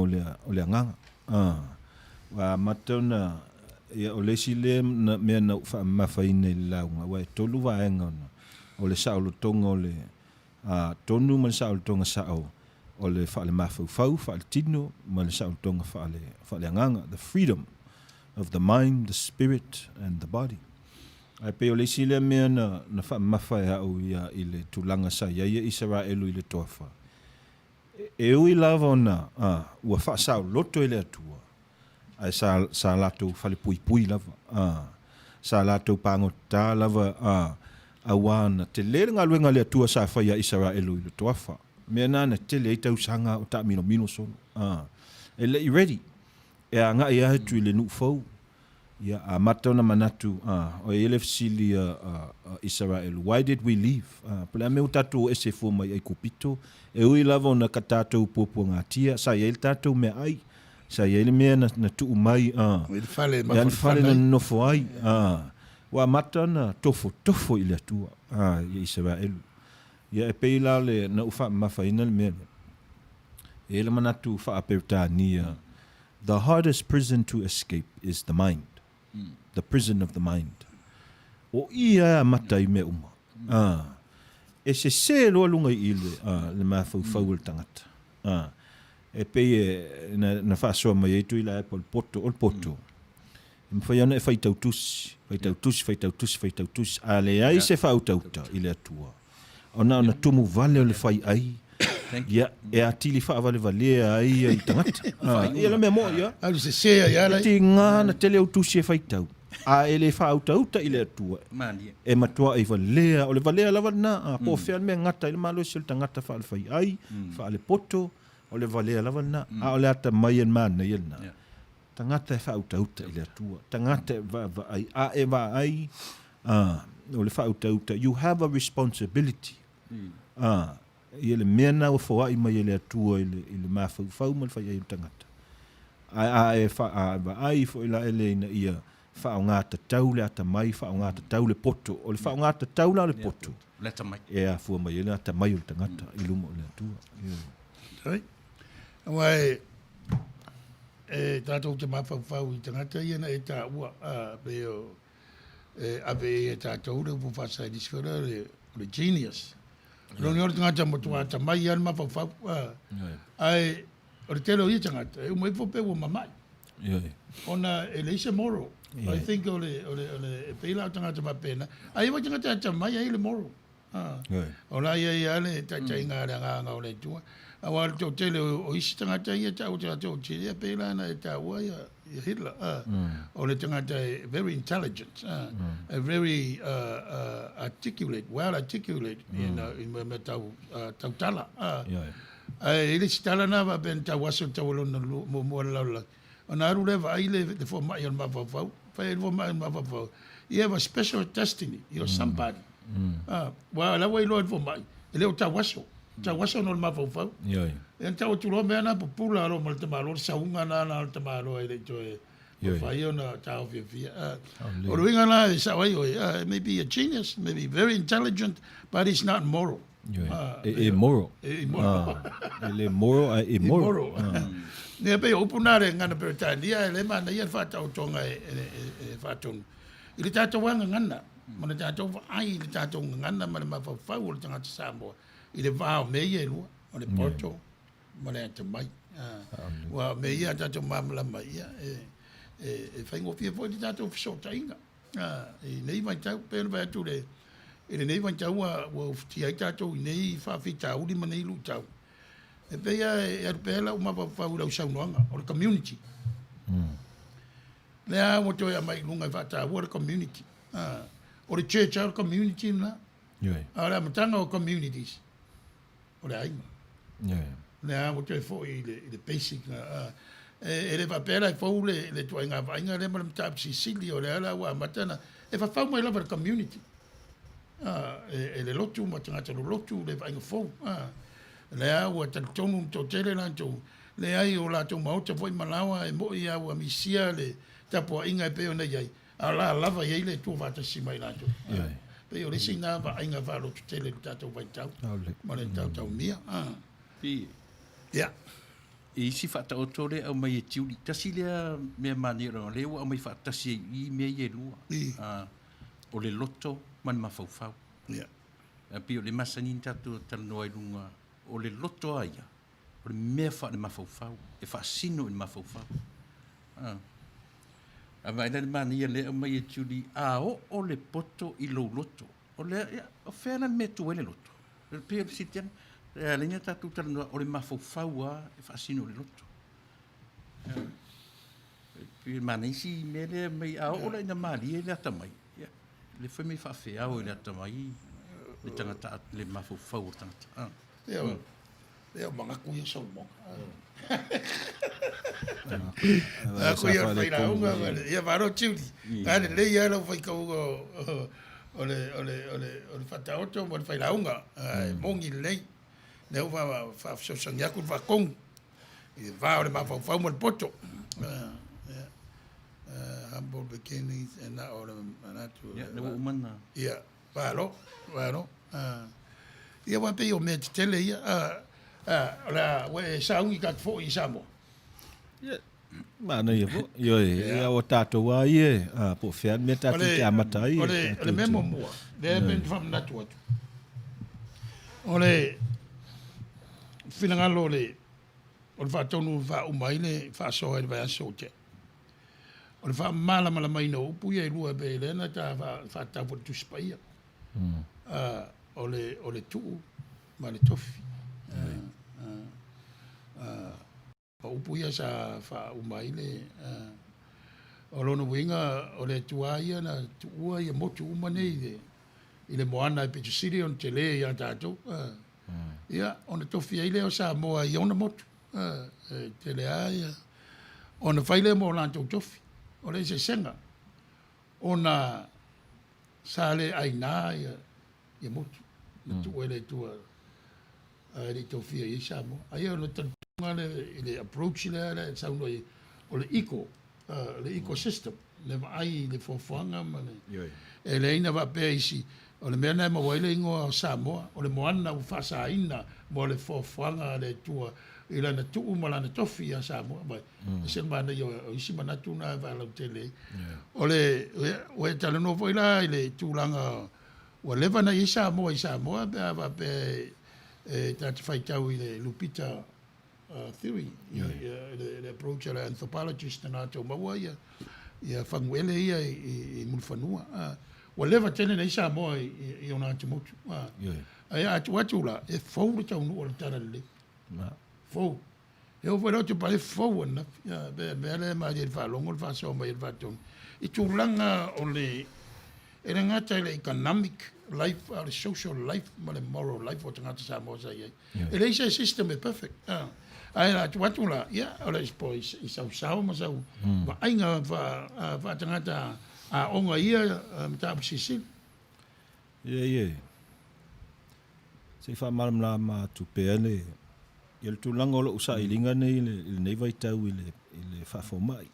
Speaker 2: o le nganga wa matana ia o le sile na mea na fa mafai nei launga wa tolu wa enga o le sao tonga o le tonu man sao tonga sao o le fa le mafau fa le tino man sao tonga fa le nganga the freedom of the mind, the spirit, and the body. Ai pe o le sile mea na wha mawhai au ia I le tulanga sa ia Israelu I le toafa. E ui lava ona ua wha sao loto I le atua. Ai sa lato whale pui lava. Sa lato pango tā lava awana. Te lere ngā luenga le atua sa whaia Israelu I le toafa. Mea nana te le itau sanga o tā mino solo. E le I ready. E a ngā ia hetu I le nukfau. Ia a matona manatu o ele fisili Israel. Why did we leave? Pala me utatu ese fo mai ai kupito. E ui lava ona katatou popo ngā tia. Sa ia il tatou me ai. Sa ia il mea na tuu mai. Ia fale na nofo ai. Wa matana tofo I le atua. Ia Israel. Ia e peila le na ufa mawhaina le mea. E le manatu wha apertania. The hardest prison to escape is the mind. The prison of the mind. O ia matai me uma. E se loa lunga I le mawhau le tangata. E pe na whasoa mai e tu I la e pol poto. Mwhai ana e whai tautusi. Whai tautusi. A le ai se whau tauta i le atua. Ona tumu vale o le whai ai. Ia, e atili wha vale ai i tangata. Ia la mea mo, ia.
Speaker 1: Alu se sea ia lai.
Speaker 2: Ti ngā na tele au tusi e whai tau. A ele whau tauta i le atua. E matua i valea, o le valea lava na. Po whea mea ngata, ile malo se le tangata wha le whai ai, wha le poto, o le valea lava na. A o le ata mai en mana i na. Tangata e whau tauta i le atua. Tangata e va ai. A e va ai. O le whau tauta. You have a responsibility. Ia le mea nau whawai mai le atua i le mawhau ma le whai ai tangata. E wha ai fo i la ele ina ia wha o ngā tatau le ata mai, wha o ngā tatau le poto, o le wha o ngā tatau la le poto.
Speaker 3: Le ata mai.
Speaker 2: E a fua mai le ata mai o le tangata i lumo le atua.
Speaker 1: Right. Wai, e tātou te mawhau i tangata iana e tā ua peo ape e tātou le upawhasa i diswera le genius. Roni ora tangata mo tua ta mai an mawhau. Ai, ora telo i tangata, e umai fo pe ua mamai. Ona e leise moro. I think o le peila o tangata mapena. Ai wa tangata ta mai ai le moro. Ona ia ale ta inga ngā o le tua. Awa to tele o isi tangata ia ta o te tele peila na e ta ua ia Hitler. O le tangata very intelligent. Very articulate, well articulate in me tau tala. Ele stala na va ben tau waso tau lona mo la. Ona aru leva ai le de for mai on mafafau. Fai for mai on mafafau. You have a special destiny. You're somebody. Wa la wai lo for mai. Ele o tau waso. Tau waso no mafafau. E tau tu lo me ana popula lo mal te malo saunga na te malo ele joe. Fai ona tau fia. O ringa na sa wai o maybe a genius, maybe very intelligent, but he's not moral.
Speaker 2: Immoral. Ele moral, immoral.
Speaker 1: Ne pe opunare ngana Britania le mana ia fata o tonga e fatun. Ile tata wanga ngana, mana tata ai ile tata ngana mana ma fa o tanga Samoa. Ile va me ye lu, o le Porto, mana te mai. Wa me ia tata mamla mai e fa ngo fie foi tata o so tainga. E nei mai tau pe va tu le. Ile nei vai tau wa ti ai tata nei fa fita uli mana lu tau. E peia e arpela uma whau lau saunoanga, o le community. Lea mo toi a mai lunga whata o le community. O le church o le community na. O le amatanga o communities. O le ainga. Lea mo toi fo i le basic. E le whapera e fau le tuainga vainga le maram tap Sicily o le ala ua matana. E whawhau mai lava le community. E le lotu ma tangata lo lotu le vainga fau. Lea ua tonu to tele na to le ai o la to mauta foi malawa e mo ia ua misia le tapo inga pe ona ia ala lava ia le tu vata si mai la to pe o le sina va inga va lo tele tato vai tau ma le tau mia
Speaker 3: Pi
Speaker 1: ya
Speaker 3: e si fata o tole au mai tiu tasi le me mani ro le o mai fata si I me ye lu o le loto man ma fau
Speaker 1: ya
Speaker 3: pi o le masani tatu tano ai lunga o le loto aia, o le mea wha le mawhauwhau, e wha sino le mawhauwhau. A vai le mania le mai e tuli, o le poto I lo loto. O le, o whena me tu ele loto. Le pia le sitian, le lenga tatu tala o le mawhauwhau e wha sino le loto. Pia mana isi me le mai o le ina mali e le atamai. Le wha me wha wheau e le atamai, le tangata le mawhauwhau o tangata.
Speaker 1: Leo mga kuya sa mo. Kuya fai la unga, ia varo tuli. Ane le ia lo fai kau ole fata oto mo fai la unga. Mongi lei. Leo fa so sanyaku fa kong. I va ole ma fa mo poto. Humble beginnings and na ole manatu.
Speaker 3: Ja, le umana.
Speaker 1: Ia, varo. Ia wa pe o me tele ia la we saungi ka fo I Samoa.
Speaker 2: Mana ia po. Ia o tato wa ie. Po fea me tato te amata ia.
Speaker 1: Ole memo mua. Le ben fam na tu atu. Ole finangalo le fa tonu fa umai le fa so e va so te. o le wha malama la mai na upu ia i lua be lena ta wha tapu tu spaia. O le tuu ma le tofi. O upu ia sa wha umai le o lono winga o le tua ia na tua ia motu umane i le moana i Petu City on te le ia tātou. Ia, o na tofi ai leo sa moa i ona motu. Te le aia. O na whaile mo lantou tofi. O le se senga. O na sa le aina ia motu. Na tua le tua. Le tofi ai sa moa. Aia o na tantunga le approach le sauno o le iko. Le ecosystem. Le ai le fofuanga ma le. E le ina va pe isi. O le mea nei mawaile ingoa o Samoa, o le moana u whasaina mo le fofuanga le tua i lana tuu mo lana tofi a Samoa. E sen mana i o isi manatu na valau tele. O le, o e tala no foila i le tūlanga o lewa na i Samoa bea va pe tati whaitau i le Lupita theory. Le approach le anthropologist na tau maua ia whanguele ia i mulfanua. Wa leva tene nei sa mo i ona te motu. Ai atu la e fou le tau no o tara le. Fou. E o vero te pare fou na be le ma di fa longo fa so mai fa ton. I tu langa o le era ngata le economic life or social life ma le moral life o tanga sa mo sa ye. E le system is perfect. Ai atu la o le spois i sa ma sa. Ba ai nga fa tanga a onga ia mta psisi.
Speaker 2: Ia. Se fa malam la ma tu pele. Il tu lango lo usa ilinga nei le nei vai tau i le fa fo mai.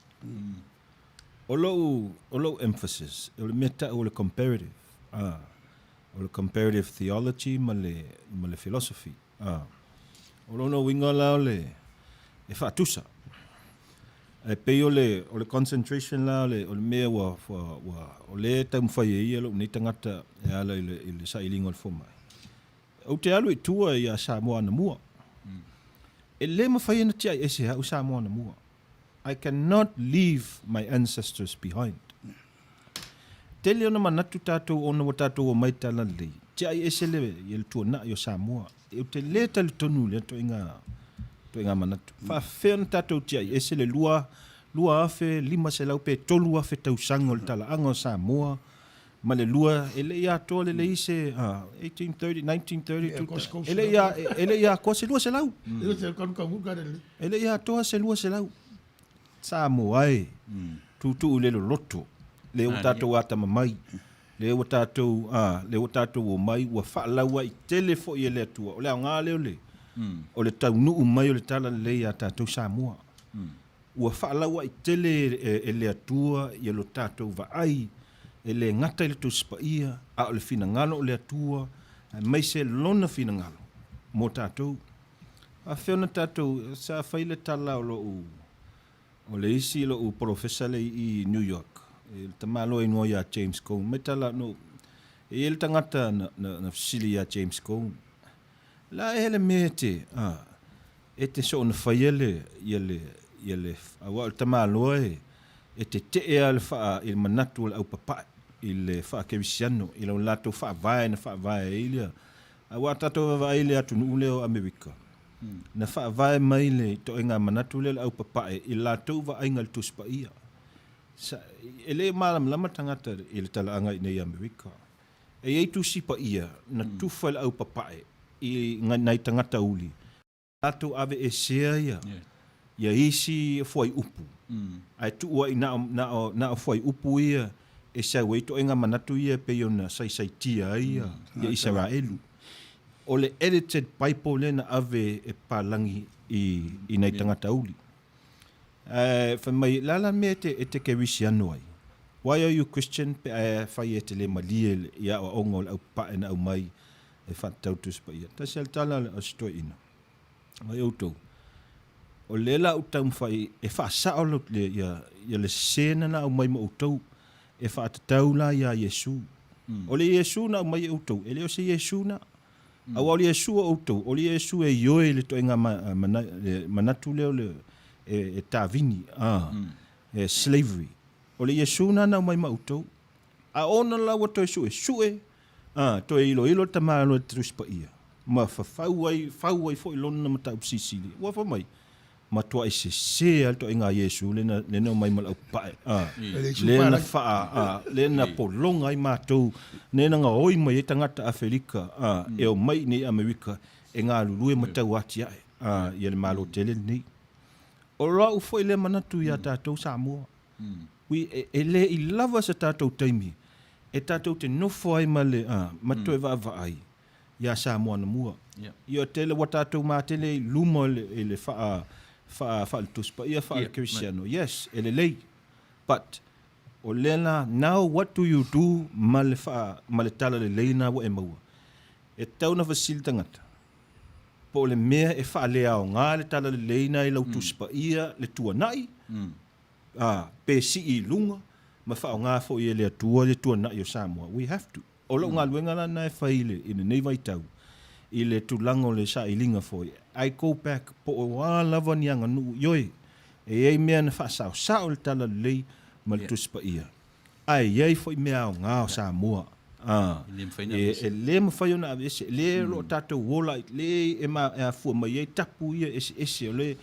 Speaker 2: O lo emphasis, o le meta o le comparative. O le comparative theology ma le philosophy. O lo no winga la le e fa tusa. E pe o le concentration la o le mea wa o le tam fai ia lo ni tangata e ala i le sa ilinga o fo mai. O te alu i tua ia Samoa na mua. E le ma fai na tia ese ha o Samoa na mua. I cannot leave my ancestors behind. Tele ona manatu tātou ona wa tātou o mai tala le. Tia ese le i tua na i o Samoa. E o te le tali tonu le to inga manatu. Fa feon tātou tia ese le lua afe, lima se lau pe tolu afe tau sango le tala anga o Samoa. Ma le lua, ele ia toa le ise 1830, 1930. Ele ia koa se lua se lau. Ele ia toa se lua se lau. Samoa e. Tutu le loto. Le o tātou ata mamai. Le o tātou o mai. Ua whaalaua i telefo i ele atua. O le au ngā leo le. O le tau nuu mai o le tala le ia tātou Samoa. Ua whaalaua i tele ele atua i lo tātou vaai. Ele ngata le tuspa ia, a o le fina ngalo o le atua, mai se lona fina ngalo, mo tātou. A whiona tātou, sa whaile tala o le isi lo o professor le i New York. E ta malo ingoa ia James Cone, me tala no, e ele tangata na fisili ia James Cone. La ele me te, e te so na whaiele, iele, awa o ta malo e te ea le wha il manatu le au papai i le wha kewisiano i lau lato wha vae ilia a wa tato vae ilia atu nuu leo Amerika na wha vae mai le to inga manatu le au papai i lato va ainga le tuspa ia ele malam lama tangata i le talaanga i nei Amerika e ei tu sipa ia na tufa le au papai i ngai tangata uli lato ave e sea ia isi foi upu ai tu wa na foi upu ia e sa weito enga manatu ia pe yona sai tia ia Israelu o le edited bible le na ave e palangi i nei tangata uli fa mai lala me te kerisiano ai why are you Christian pe fai e te le malie ia o ongo au pa na au mai e fa tautus pa ia ta sel tala o stoina ai auto o lela o tau fai e fa sao lo le ia le sena na o mai mo tau e fa tau la ia Yesu o le Yesu na mai o tau ele o se Yesu na a o le Yesu o tau o le Yesu e yo le to inga manatu le e tavini e slavery O le Yesu na mai mautou. A ona la wa toi sue. Toi ilo tamalo truspa ia. Ma fau ai fo ilona mata upsisili. Wa fa mai. Ma tua se alto inga Yesu lena mai mal pae. Lena fa lena polonga ai matou. Nena nga oi mai tangata Afrika. E o mai ni Amerika e ngā lulue matau ati ai. Ia le malo tele ni. O rau foi le manatu ia tātou Samoa. Ele I lava sa tātou taimi. E tātou te nofo ai ma le matue va ai. Ia Samoa na mua. Ia tele wa tātou mā tele luma ele fa le tuspa. Ia fa le Cristiano. Yes, ele lei. But, o lena, now what do you do ma le tala le leina wa e maua. E tau na fasili tangata. Po le mea e fa le au ngā le tala le leina I lau tuspa ia le tua nai. Pe si I lunga. Ma fa ngā fo I le tua nai o Samoa. We have to. O lau ngā luenga lana e whaile ina nei vai tau. I le tulango le sa ilinga foi. I go back po o wā lava ni anga nuu yoi. E ei mea na wha sao le tala lei ma le tuspa ia. Ai ei foi mea o ngā o Samoa. E le mawhai ona avese. Le ro tātou wola. Le e ma e a fua mai ei tapu ia ese o le.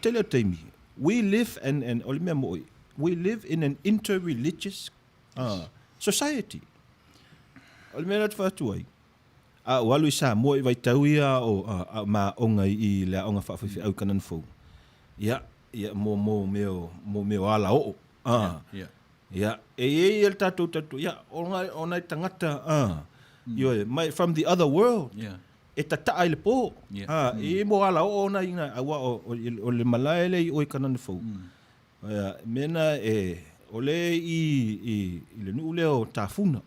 Speaker 2: Tele o teimi. We live and o le mea moi. We live in an interreligious society. O le mea natu whātua ai. Walu I Samoa I vai tau ia o ma onga I le onga whawhiwhi au kanan fau. Ia mo meo ala o. Ia e el tātou. Ia ona I tangata. From the other world. E tata ai le po. E mo ala o ona ina awa o le malai le o I kanan fau. Mena o le I le nuu leo tāfuna.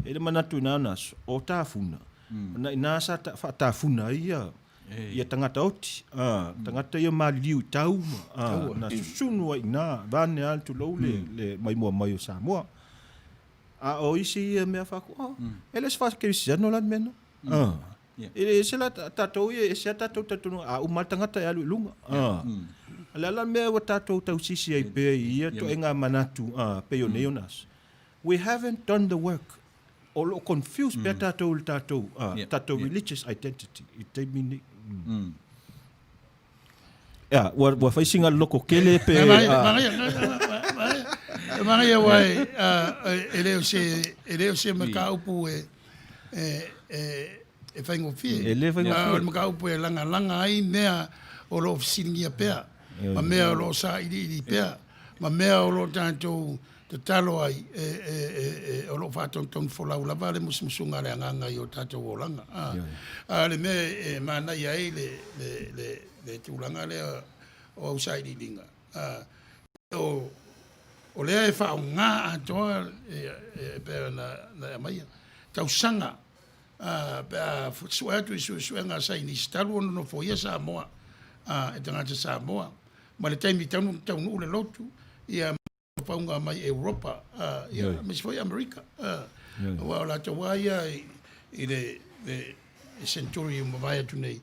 Speaker 2: E le manatu nanas o tāfuna. Na ina sa tāfuna ia tangata oti. Tangata ia maliu tau. Na susunu ai na. Vane altu lau le maimua mai o Samoa. O isi ia mea whako. Ele se whakewisiano lan mena. E se la tātou ia, e se tātou tātou. Umatangata ia lunga. Ala mea wa tātou tau sisi ai pēi ia to enga manatu peo neonas. We haven't done the work. O lo confused pe tātou religious identity. I te mini. Wa whaisinga loko kele pe.
Speaker 1: Mangia wai e leo se maka upu e whaingo fie.
Speaker 2: E le whaingo fie.
Speaker 1: Maka upu e langa ai mea o lo fisingia pea. Ma mea o lo sa iri pea. Ma mea o lo tātou te talo ai o lo whātong wholau lava le musmusunga le anganga I o tātou o langa. Le me mana I ai le tūlanga le o ausairi linga. O lea e whao ngā atoa e pēra na maia. Tausanga. Pēra suatu I suesue ngā saini stalu ono no fo ia Samoa. E tangata Samoa. Ma le taimi taunu le lotu. Ia paunga mai Europa. Ia mis foi Amerika. Wa la toa ia I le century mavaya tunei.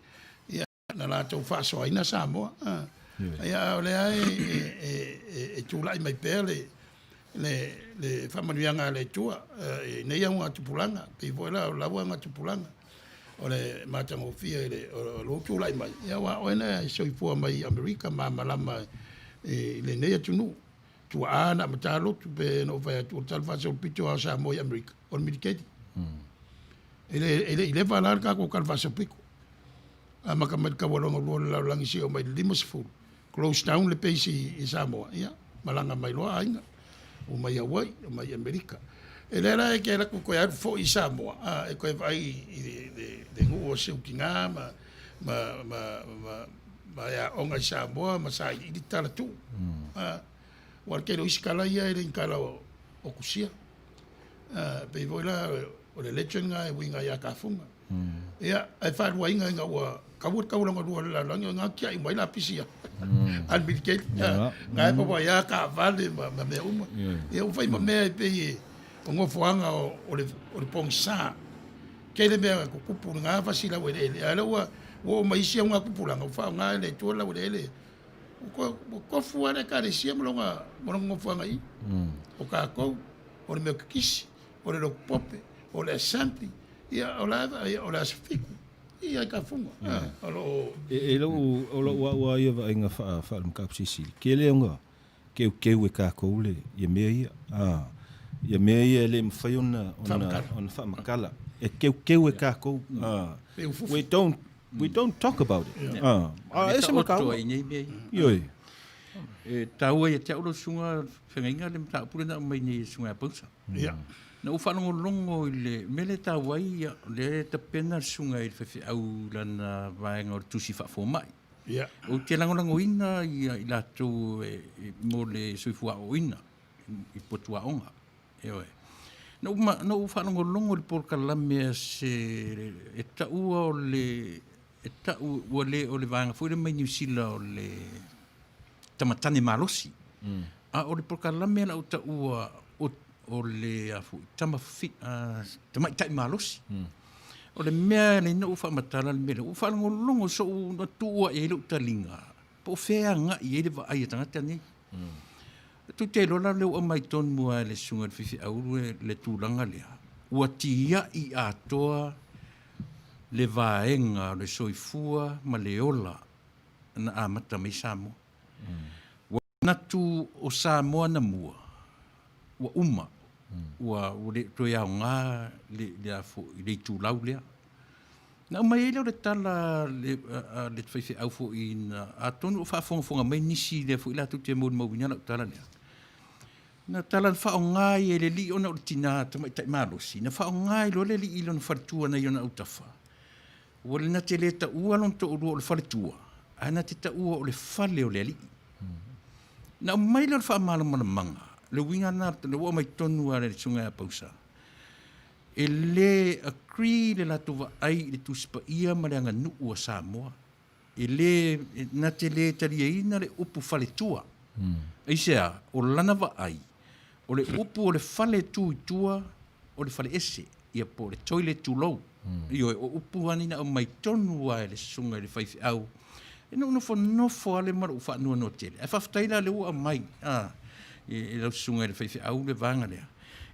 Speaker 1: Ia na la tau faso aina Samoa. Ia ole ai e tulai mai pele le famanuanga le tua nei anga tupulanga pe voila la wanga tupulanga ole matango fia le lo tulai mai ia wa ona so ipo mai Amerika ma malama le nei tunu tu ana matalo tu pe no vai tu talfa so pito a Samoa Amerika on medicate ele va larga ko kalfa so pico ama kamat ka wala ngol la langi si o mai limos fu close down le paisi I Samoa ia malanga mai loa ainga o mai Hawaii o mai Amerika ele era e que era ko ia fo I Samoa e ko vai de ngo se ukinga ma ya onga Samoa ma sai I tala tu wa ke lo iskala ia ele kala o kusia pe voila o le legend nga e winga ia ka funga ia ai fa wa inga nga wa kawut kawulanga dua la nga kia I mai la pisia al bilket nga pa wa ya ka vale ma me uma e o fai ma me pe o ngo fuanga o le pongsa ke le me ko kupu nga fa sila we le ala wa o mai sia nga kupu nga fa nga le to la we le ko fuare ka le sia molonga fuanga i o ka ko o le kisi o le pope o le sampi ia o la fiku ia ka funga alo
Speaker 2: o lo wa ia va inga fa ka sisi ke le nga ke ka ko le ia me ia ia me ia le mfaiona on fa makala e ke ka ko we don't talk about it ese makala yoi
Speaker 3: tau e te oro sunga whengainga le mta apurena mai ni sunga pausa. Na uwhanongo longo i le mele tā wai le ta pena sunga i whewhi au lana vaenga o tusi whafo mai. O te langolango ina i lato mo le suifua o ina i potua onga. Na uwhanongo longo le porkalame se e taua o le o le vaenga fuire mai New Zealand o le tamatane malosi. O le porkalame la uta ua o le afu tamaitai malosi. O le mea le na ufa matala le mele. Ufa longo so na tua e le utalinga. Po fea nga i e le va ai tangata ni. Tu te lola le o mai ton mua le sunga fifi au le tūlanga lea. Ua tia i atoa le vaenga le soifua ma le ola na amata mai Samoa. Natu o Samoa na mua. Ua uma. Ua le toi au ngā le tūlau lea. Na mai ele o le tala le whaiwhi au fo i na atonu o whaafonga mai nisi lea fo i la tu te mōni mauina na tala lea. Na tala le whao ngai e le li ona o le tina tamai tai malosi. Na whao ngai lo le li ilo na wharitua na iona au tafa. Ua le na te le ta ua lon to urua o le wharitua. Ana te ta ua o le whale o le li. Na mai le wha mana manga, le winga na le wa mai tonu a le sunga pausa. E le agree le la tuva ai le tuspa ia ma le anga nuu a Samoa. E le na te le taria ina le upu fale tua. Eisea, o lana va ai, o le upu o le fale tu tua, o le fale ese, ia po le toilet tu low. Io o upu anina o mai tonu a le sunga le whaifi au. E no fo ale mara ufa no no tele. E whaftaila le ua mai. E lau sunga le whaiwhi au le vanga lea.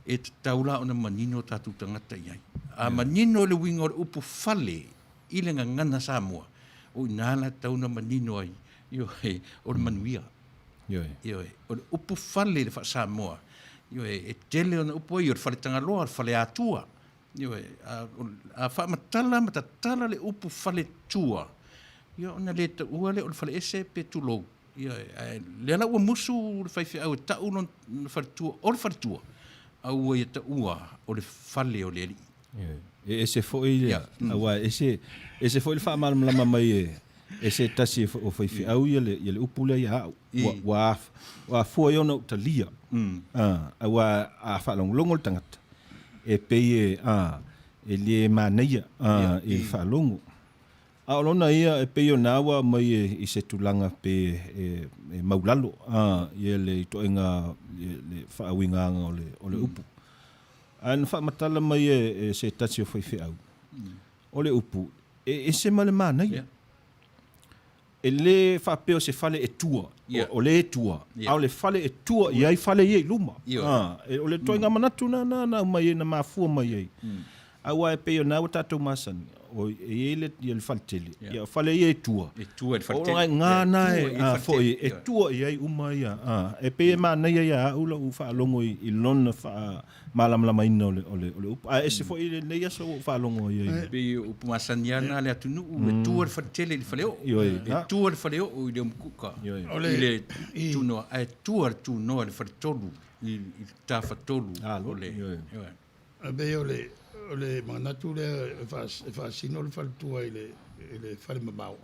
Speaker 3: E te taula o na manino tatu tangata iai. A manino le winga o le upu fale i le ngana Samoa. O inala tau na manino ai. Io o le manuia. Io o le upu fale le wha Samoa. Io e tele o na upu ai o le fale tangaloa, le fale atua. Io a wha matatala le upu fale tua. Ia ona le ta ua le o le fale ese pe tulou. Ia le ala ua musu le whaiwhi au e tau lon wharitua o le wharitua. Au ia ta ua o le fale o le li.
Speaker 2: Ese foi ia. Awa ese foi le whaamalama mai e. Ese tasi o whaiwhi au ia le upule ia au. Wa fua iona o ta lia. Awa a whaalongolongo le tangata. E pei e le maneia e whaalongo. Aolona ia e peo nawa mai i se tulanga pe e maulalo ia le toenga le whaawinganga o le upu. An whaamatala mai e se tatsi o whaiwhi au. O le upu. E se male mana ia. E le whapeo se fale e tua. O le e tua. Ao le fale e tua iai fale iei luma. O le toenga manatu na mai e na mafua mai ei. Awa e peo nawa tatou masani. O ele ia le faltele ia fale ia tua
Speaker 3: e tua le faltele
Speaker 2: o ngana foi e tua ia uma ia e pe mana ia ula u fa longo I lona fa malamala ina o le ese foi le ia so fa longo ia
Speaker 3: be u masaniana le atunu le tua le faltele le faleo e tua le faleo o le mkuka le tuno e tua tuno le faltolu I tafatolu o le
Speaker 1: be ole manatu le fa sino le faltua le fale mabau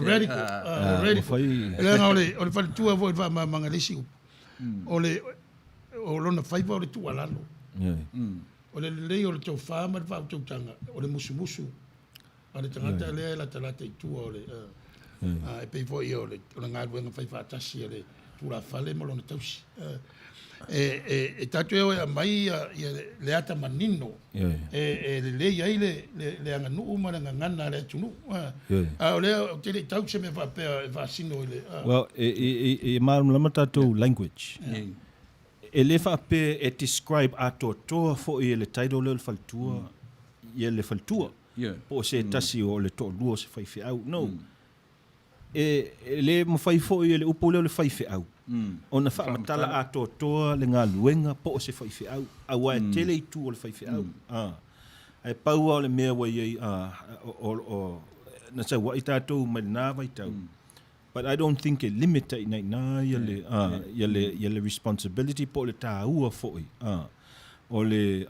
Speaker 1: ready ole faltua vo va mangalisi ole lona faiva ole tu alalo ole le ole to fa ma va to tanga ole musu ole tangata le la talata tu ole e pe vo ole ngal wenga faiva tasi ole pura fale mo lona tausi e tatu e mai le ata manino le ai le anga nu ma nga ngana le tunu o le te tau se me va pe va sino le
Speaker 2: well e marum lama tatu language ele fa pe e describe ato to fo ele title le faltua ele faltua po se tasi o le to luo se fai au no le mo fai fo ele upo le fai au ona fa matala ato to le nga luenga po se fai au awa tele tu o le fai au ai pau o le mea wa ye o na sa wa itato mana vai tau. But I don't think it limited na yele responsibility po le taua foi ole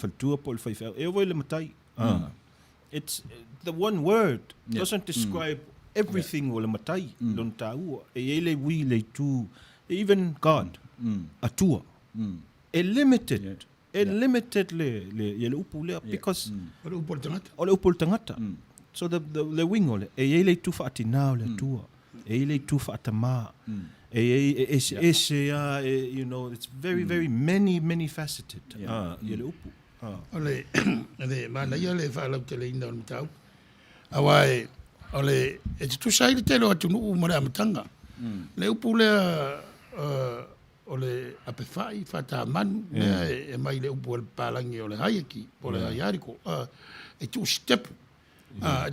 Speaker 2: faltua po le faifau e voi le matai it's the one word doesn't describe everything ole matai don taua e ele wi le tu even God atua e limited le yele upu le because ole upu tangata so the wing ole e ele tu fa atina le tua e ele tu fa atama you know it's very many faceted yele upu
Speaker 1: ole mana yele fa la tele ina on tau awai ole e tu sai te lo atu no mo matanga le upu le ole apefai fa ta man e mai le upu le palangi ole hayaki ole hayariko e tu step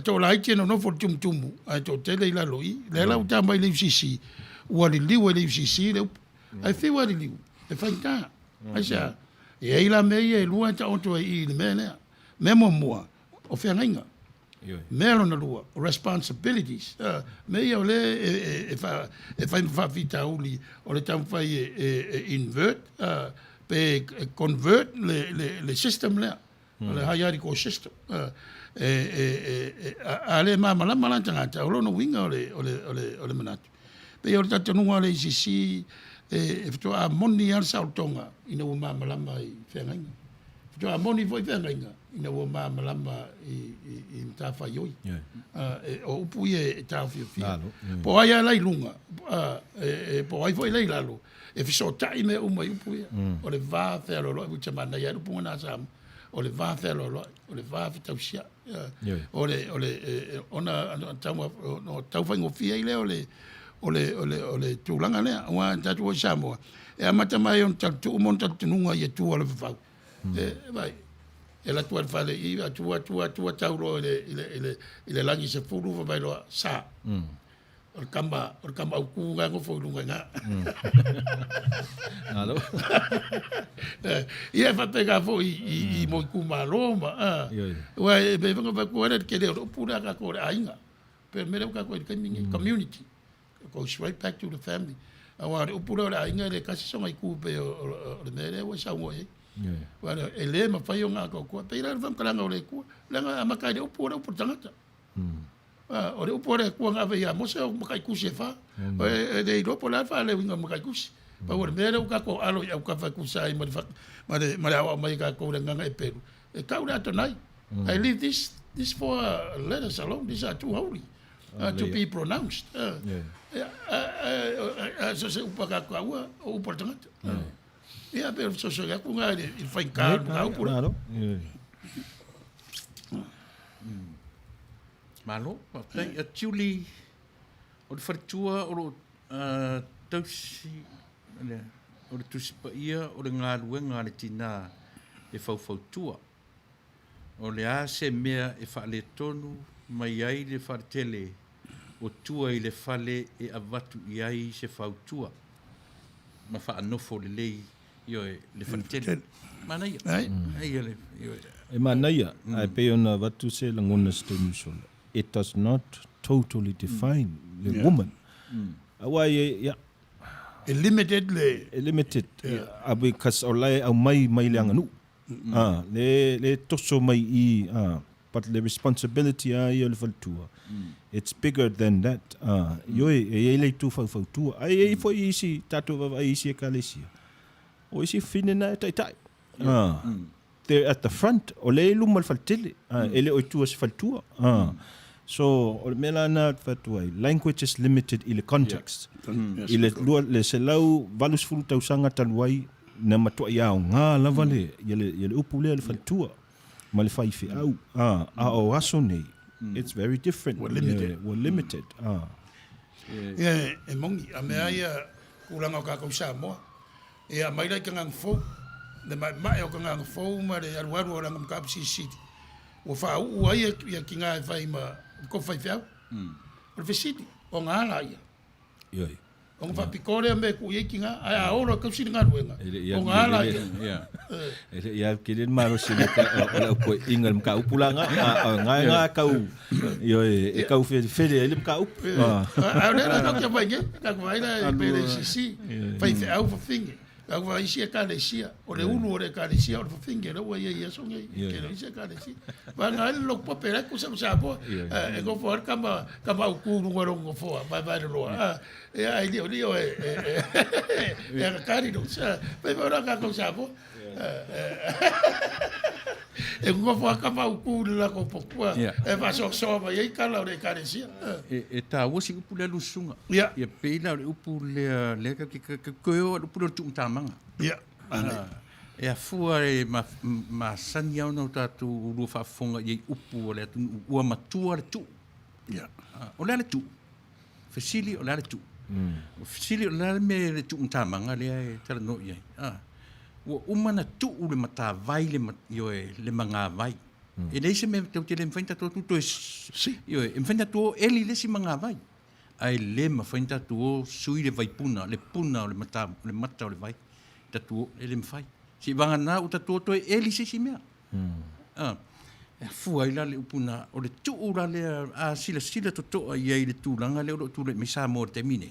Speaker 1: to la ite no for tum to tele la loi le la uta mai le sisi wali liu le sisi le ai fe wali liu e fa ta acha e ila me e lua ta onto i le mena memo mo o fe nga melo na lua responsibilities me o le e fa vita uli o le tam fa invert pe convert le system le hayari ko system ale mala tanga o no winga ole manatu pe o tatu no ale sisi e fto a moni al sautonga ina o mala mai fenga fto a moni foi fenga ina o mala mai i tafa yoi o puie tafa fia po ai lai lunga po ai foi lai lalo e fiso tai me o mai puie o le va fero lo chama na ya pu na sam o le va fero lo o le va fita sia o le ona tau fango fia ile o le tulanga le wa tatu o samo e amata mai on tatu mon tatu nunga ye tu o le fa vai e la tua fale i tua tauro ile langi se fulu va vai lo sa o kamba ku ga go fo lunga nga
Speaker 2: alo
Speaker 1: ia fa pega fo i mo ku maloma wa be va ku era que o pura ka ko ainga per me ka ko community goes right back to the family awa o pura ainga le kasi so mai ku pe o le mere wa sa mo bueno ele ma fa yo nga ko pe ira vam kala nga le ku la nga makai o pura o tangata o le upore ku nga ve ya mo se o makai ku se fa de do pola fa le nga makai ku pa o mere o ka ko alo ya ka fa ku sai ma awa mai ka ko nga e peru e ka ura to nai I leave this for letters alone these are too holy to be pronounced so se upa ka ko o upor tangata ia per so ya ku nga il fa in car na upura
Speaker 3: malo tai a tiuli o le fartua o tausi o le tusi pa ia o le ngā luenga le tina e fautua o le a se mea e fa le tonu mai ai le fartele o tua i le fale e avatu i ai se fautua ma fa anofo le lei io le fartele mana ia ai le
Speaker 2: e mana ia ai pe ona vatu se langona stemusol it does not totally define the woman. Awai
Speaker 1: limited
Speaker 2: because olai au mai leanga nu. Le toso mai but the responsibility yo le faltua. It's bigger than that. Yo le tu faltua. Ai foi isi tatu va isi kalesia. O isi finena tai. They're at the front. Ole lumal faltile. Ele o tu faltua. So, o le mela na fatuai, language is limited i le context. I le se lau valus fulu tausanga taluai na matua i au ngā lava le, ia le upu le fatua, ma le whaifi au, a o aso nei. It's very different.
Speaker 1: We're limited.
Speaker 2: We're limited.
Speaker 1: Ia, e mongi, a mea ia kuranga o kākou Samoa. Ia, mai lai ka ngang fōu, le mai o ka ngang fōu, ma le aruaru o ranga mkapisi city. Ua whau ua ia ki ngā e whai ma, ko whai whiau. O le whesiti, o ngā ala ia.
Speaker 2: Ioi.
Speaker 1: O ngā whapikore a me ku ia ki ngā, ai a ora kausiri ngā ruenga. O ngā ala ia.
Speaker 2: Ia kiri maro sini ka o ko ingal mka upulanga ngā kau ioi e kau fere ele mka up.
Speaker 1: A ora ka kia vai nge, ka vai na pere sisi, whai whiau whawhinge. Ka vai isia ka le sia, o le ulu o le ka le sia o le whawhinge, rau ia ia songe, ke le isia ka le sia. Wa ngā ele lok pa pere ku sa po, e go for kama ukuru warongo foa, vai le roa. E ai lio e kari no sa, vai ora ka ko sa po. E go for kama ukuru la ko pokua, e va so va ia kala o le ka le sia.
Speaker 3: E ta wosi upu le lusunga.
Speaker 1: Ia.
Speaker 3: Ia peila le upu le ka koe upu le tu tamanga.
Speaker 1: Ia.
Speaker 3: E a fua e ma sani au no tatu uru whafonga i upu o le atu ua matua le tu.
Speaker 1: Ia.
Speaker 3: O le tu. Fesili o le tu. O fesili o le me le tu tamanga le e tala no i ai. Ua umana tu u le mata vai le manga vai. E nei se me tau te le mwhainta tō tuto e e mwhainta tō eli le si manga vai. Ai le mwhainta tō sui le vai puna, le puna o le mata o le vai. Tatu e le mwhai. Si wanga nā uta tō tō e eli se si mea. E fua ila le upuna o le tu ura le a sila to toa i ai le tūlanga le o tu le misa mo te mine.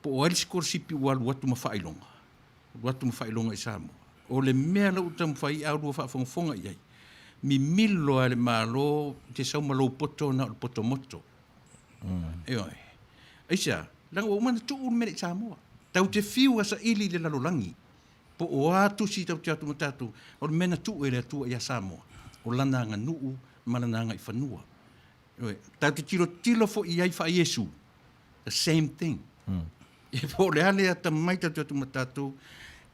Speaker 3: Po o ali skor sipi ua luatu mawhailonga. Luatu mawhailonga i Samoa. O le mea la uta mwhai au rua whafonga i ai. Mi milo ale malo te sau malo poto na o poto moto. Eoi. Aisa, langa o mana tu un mene Samoa. Tau te fiu asa ili le lalolangi. Po o atu si tau te atu matatu. O le mena tu e le atua ia Samoa. O lana nga nuu, malana nga i whanua. Eoi. Tau te tilo fo i ai wha Yesu. The same thing. E po le ale ata mai tau te atu matatu.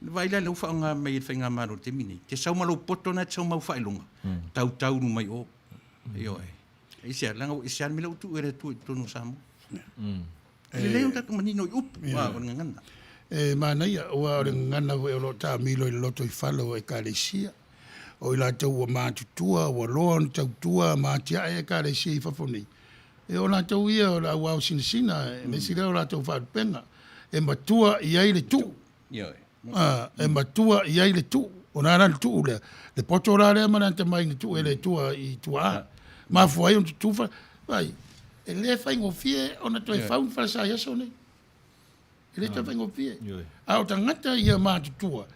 Speaker 3: Vai la ufa nga mai e whainga maro te mini. Te sau malo poto na te sau mau whailonga. Tau nu mai o. Eoi. Isia, langa o isia mila utu ere tu tono Samoa. Le leo tatu manino i upu. Wa, o ngana.
Speaker 1: E manaia, oa o ngana o lo ta milo i loto i whalo e kāresia. O i la tau o mātutua, o loa tau tua, mātia e kāresia i whawhonei. E o la tau ia o la wau sinasina, e mesi leo la tau wharupenga. E matua i aile tu.
Speaker 3: Ioi.
Speaker 1: E matua i aile tu. O nā rana tu le. Le poto rā rea mana te mai ni tu e le tua i tua. Ma fuai on tu tufa. Vai, e le whai ngofie, ona toi whaun whalasa i aso nei. E le toi whai ngofie. A o tangata ia mātutua.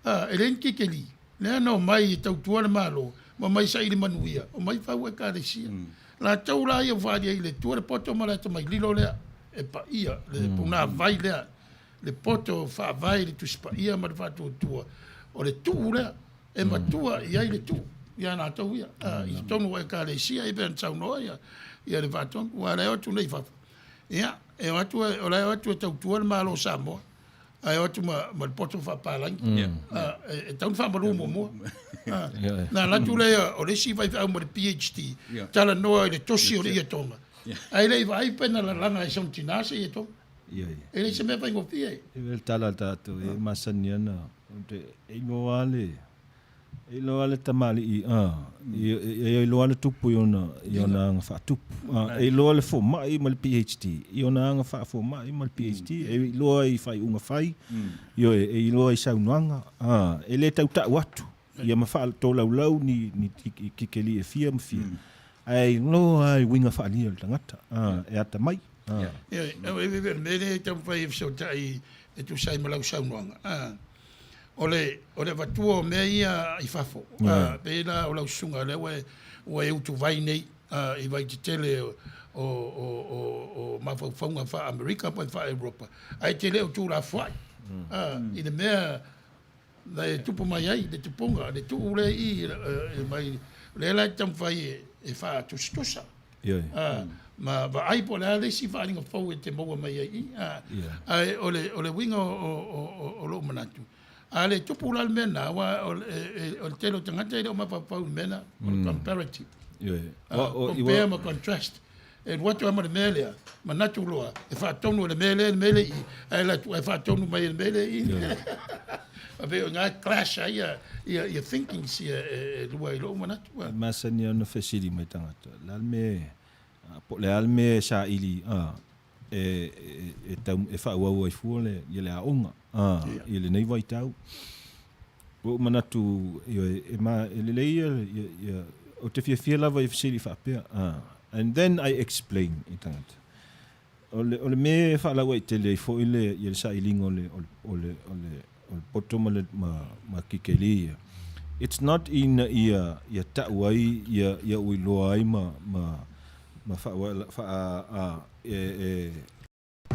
Speaker 1: E le nkike li. Le ano mai i tau tua le malo. Ma mai sa ili manuia. O mai whau e kāresia. La tau rā ia whāria i le tua le poto mara te mai lilo lea. E pa ia. Le puna vai lea. Le poto wha vai le tuspa ia ma le whātua tua. O le tuu lea. E matua i ai le tuu. Ia nā tau ia. I tonu e kāresia. E bēn tau noa ia. Ia le whātua. Ua reo atu nei whafu. Ia. E o reo atu e tau tua le malo Samoa. Ai atu ma le poto whapalangi. E taun whamaru mo. Nā latu lea o le si vai au ma le PhD. Tala noa i le tosi o le ia tonga. Ai lei vai pena la langa e son tinase ia tonga. E le se me vai ngofia.
Speaker 2: E vel tala tatu e masaniana. E loa le tamali i e loa le tupu i ona anga wha tupu. E loa le fo mai ma le PhD. I ona anga wha fo mai ma le PhD. E loa i whai unga whai. E loa i saunuanga. E le tau tau atu. Ia ma wha tō lau ni kikeli e fia ma fia. Ai loa i winga wha lia le tangata. E ata mai.
Speaker 1: E mene tau whai e fsau tai e tu sai ma lau saunuanga. O le vatua o mea ia i whafo. Pēla o lau sunga le o e utu vai nei i vai te tele o mawhauwhaunga wha Amerika pa wha Europa. Ai te leo tū la whai. I le mea le tupu mai ai, le tupunga, le tuu le i mai le lai tam whai e wha tustosa.
Speaker 2: Ia.
Speaker 1: Ma ba ai po le si finding of forward te mo mai ai ole winga o lo manatu ale tupu la mena wa o telo tangata ile ma pa mena comparative compare ma contrast e what you am the melia manatu lo e fa tonu le mele I ai la tu e fa tonu mai le mele a ve nga clash ai ia thinking si lo manatu
Speaker 2: masani ona fesili mai tangata la me po le alme sa ili e fa wa fu le le aonga ile nei vai tau o manatu e ma le ia o te fia lava e fili fa pe and then I explain itangat ole me fa la wa tele fo ile sa ilingo ole poto ma kikeli it's not in ia ta wai ia uilo ai ma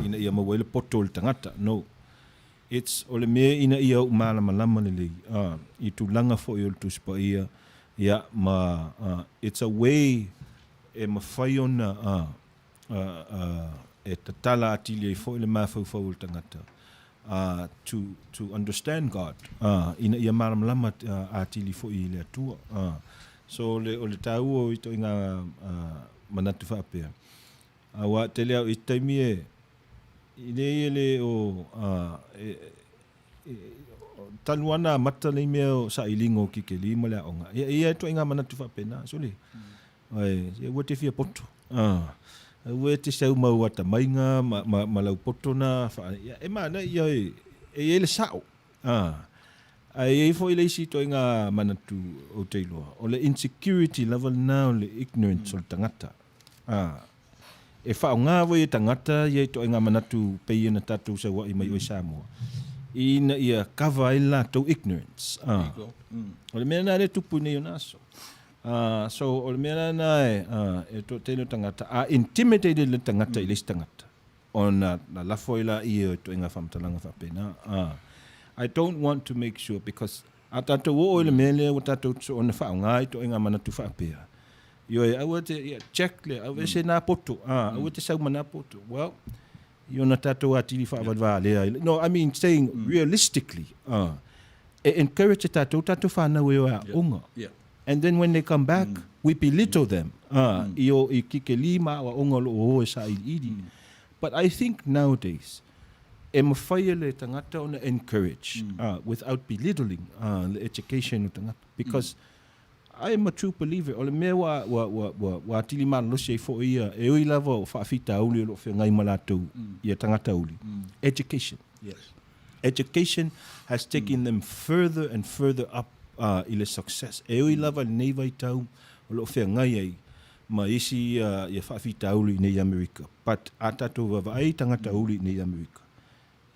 Speaker 2: ina ia mawele poto tangata no it's ole me ina ia malama le I tu langa fo I tu spa ia it's a way e mafaiona e tatala atili fo le mafau tangata to understand God ina ia malama atili fo I le atua so ole tau o ito inga manatu whapea. Awa te leo I taimi ile o taluana mata le mea sa ilingo ki ke lima le aonga. Ia to inga manatu whapea na, soli. Ia ua te fia poto. Ua te sau mau ata mainga, malau poto na. E mana ia ele sao. Ai fo ile si to inga manatu o te iloa. O le insecurity level na, o le ignorance o le tangata. E whao ngā voi e tangata, ia to inga manatu pei na tātou sa wa I mai oi Samoa. Ina ia kawa I la tau ignorance. O le mea nā re tupu nei o naso. So o le mea nā e to tēnei tangata, intimidated le tangata I le tangata. O na lafo I la ia to inga whamtalanga whapena. I don't want to make sure because a tātou o le mele o tātou o na whao ngā I to inga manatu whapea. Yo awa te check le awa se na poto awa te sau mana poto well yo na tato atili fa le no I mean saying realistically encourage tato fa na we onga and then when they come back we belittle them yo I kike lima wa onga lo o sa idi but I think nowadays e mawhai le tangata ona encourage without belittling the education o tangata because I am a true believer. Ole mea wa tili mana losi fo ia e oi lava o whaafita uli o whi ngai malatou ia tangata uli. Education.
Speaker 3: Yes.
Speaker 2: Education has taken them further and further up I le success. E oi lava nei vai tau o lo whi ngai ai ma isi ia whaafita uli nei Amerika. But a tatou wawa ai tangata uli nei Amerika.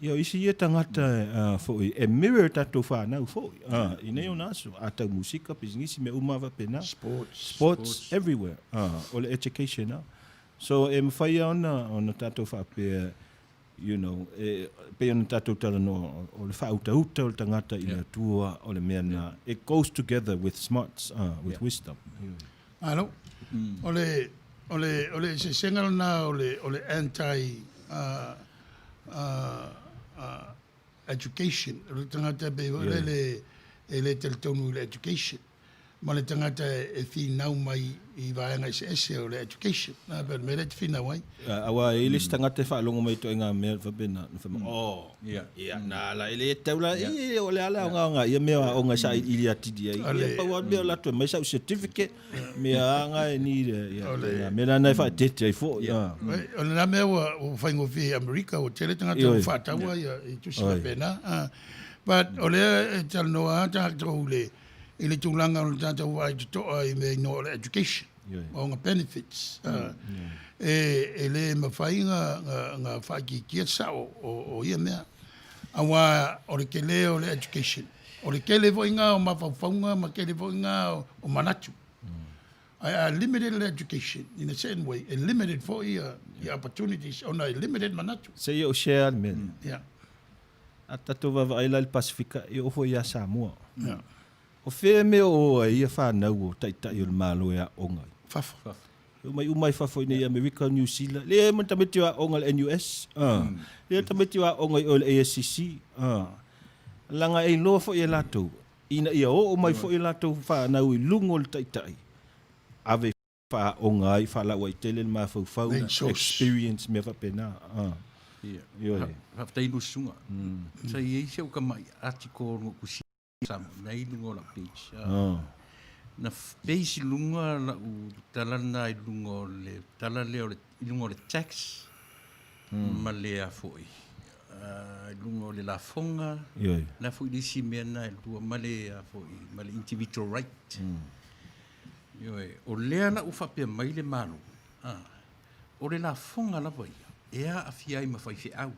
Speaker 2: Ia isi ia tangata foi e mirror tatou whanau foi I nei o naso a tau musika pisingisi me umawa pena sports everywhere o le education so e mwhai ona tatou whapea you know pe ona tatou tala no o le whautauta o le tangata I le atua o le mea na it goes together with smarts with wisdom
Speaker 1: alo ole se sengal na ole anti education le tangata be le tel tonu le education ma le tangata e fi nau mai I vaenga se o le education na be me le fi nau ai
Speaker 2: awa ile tangata fa longo mai to inga me fa bena ia na la ile taula o le ala nga ia me o nga sa ili atidi ia pa wa be la to mai sa certificate me anga ni ia me na fa tete fo
Speaker 1: o na me o fa ngo fi America o tele tangata fa tawa ia tu se bena but o le tal no ata le ile tulanga o tata wa to I me no education o nga benefits ele mafainga nga fa ki sa o ia me awa o le kele o le education o le kele vo inga o mafaunga ma kele vo inga o manatu I limited education in a certain way limited for the opportunities on a limited manatu
Speaker 2: say o share men atato va ai la Pacifica e o fo ia Samoa o fe me o ia fa na o tai o malo ia onga
Speaker 1: fafa
Speaker 2: umai whawhoi nei America, New Zealand. Le man tamiti wa onga le NUS. Le tamiti wa onga i ole ASCC. Langa e loa fo i lato. Ina ia o mai fo i lato whanau i lungo le taitai. Ave wha onga ai whala wa i tele ma fau experience me whapena.
Speaker 3: Haftai no sunga. Sa i se o ka mai article ngo kusi sam nei lungo la page. Na page lunga la u talana i lungo le talale o le lungo le tax. Ma le a foi. Lungo le la fonga. La foi di si mena il tua male a foi male individual right. O lea na ufa pe mai le manu. O le la fonga la vai. Ea a fiai ma fai fiau.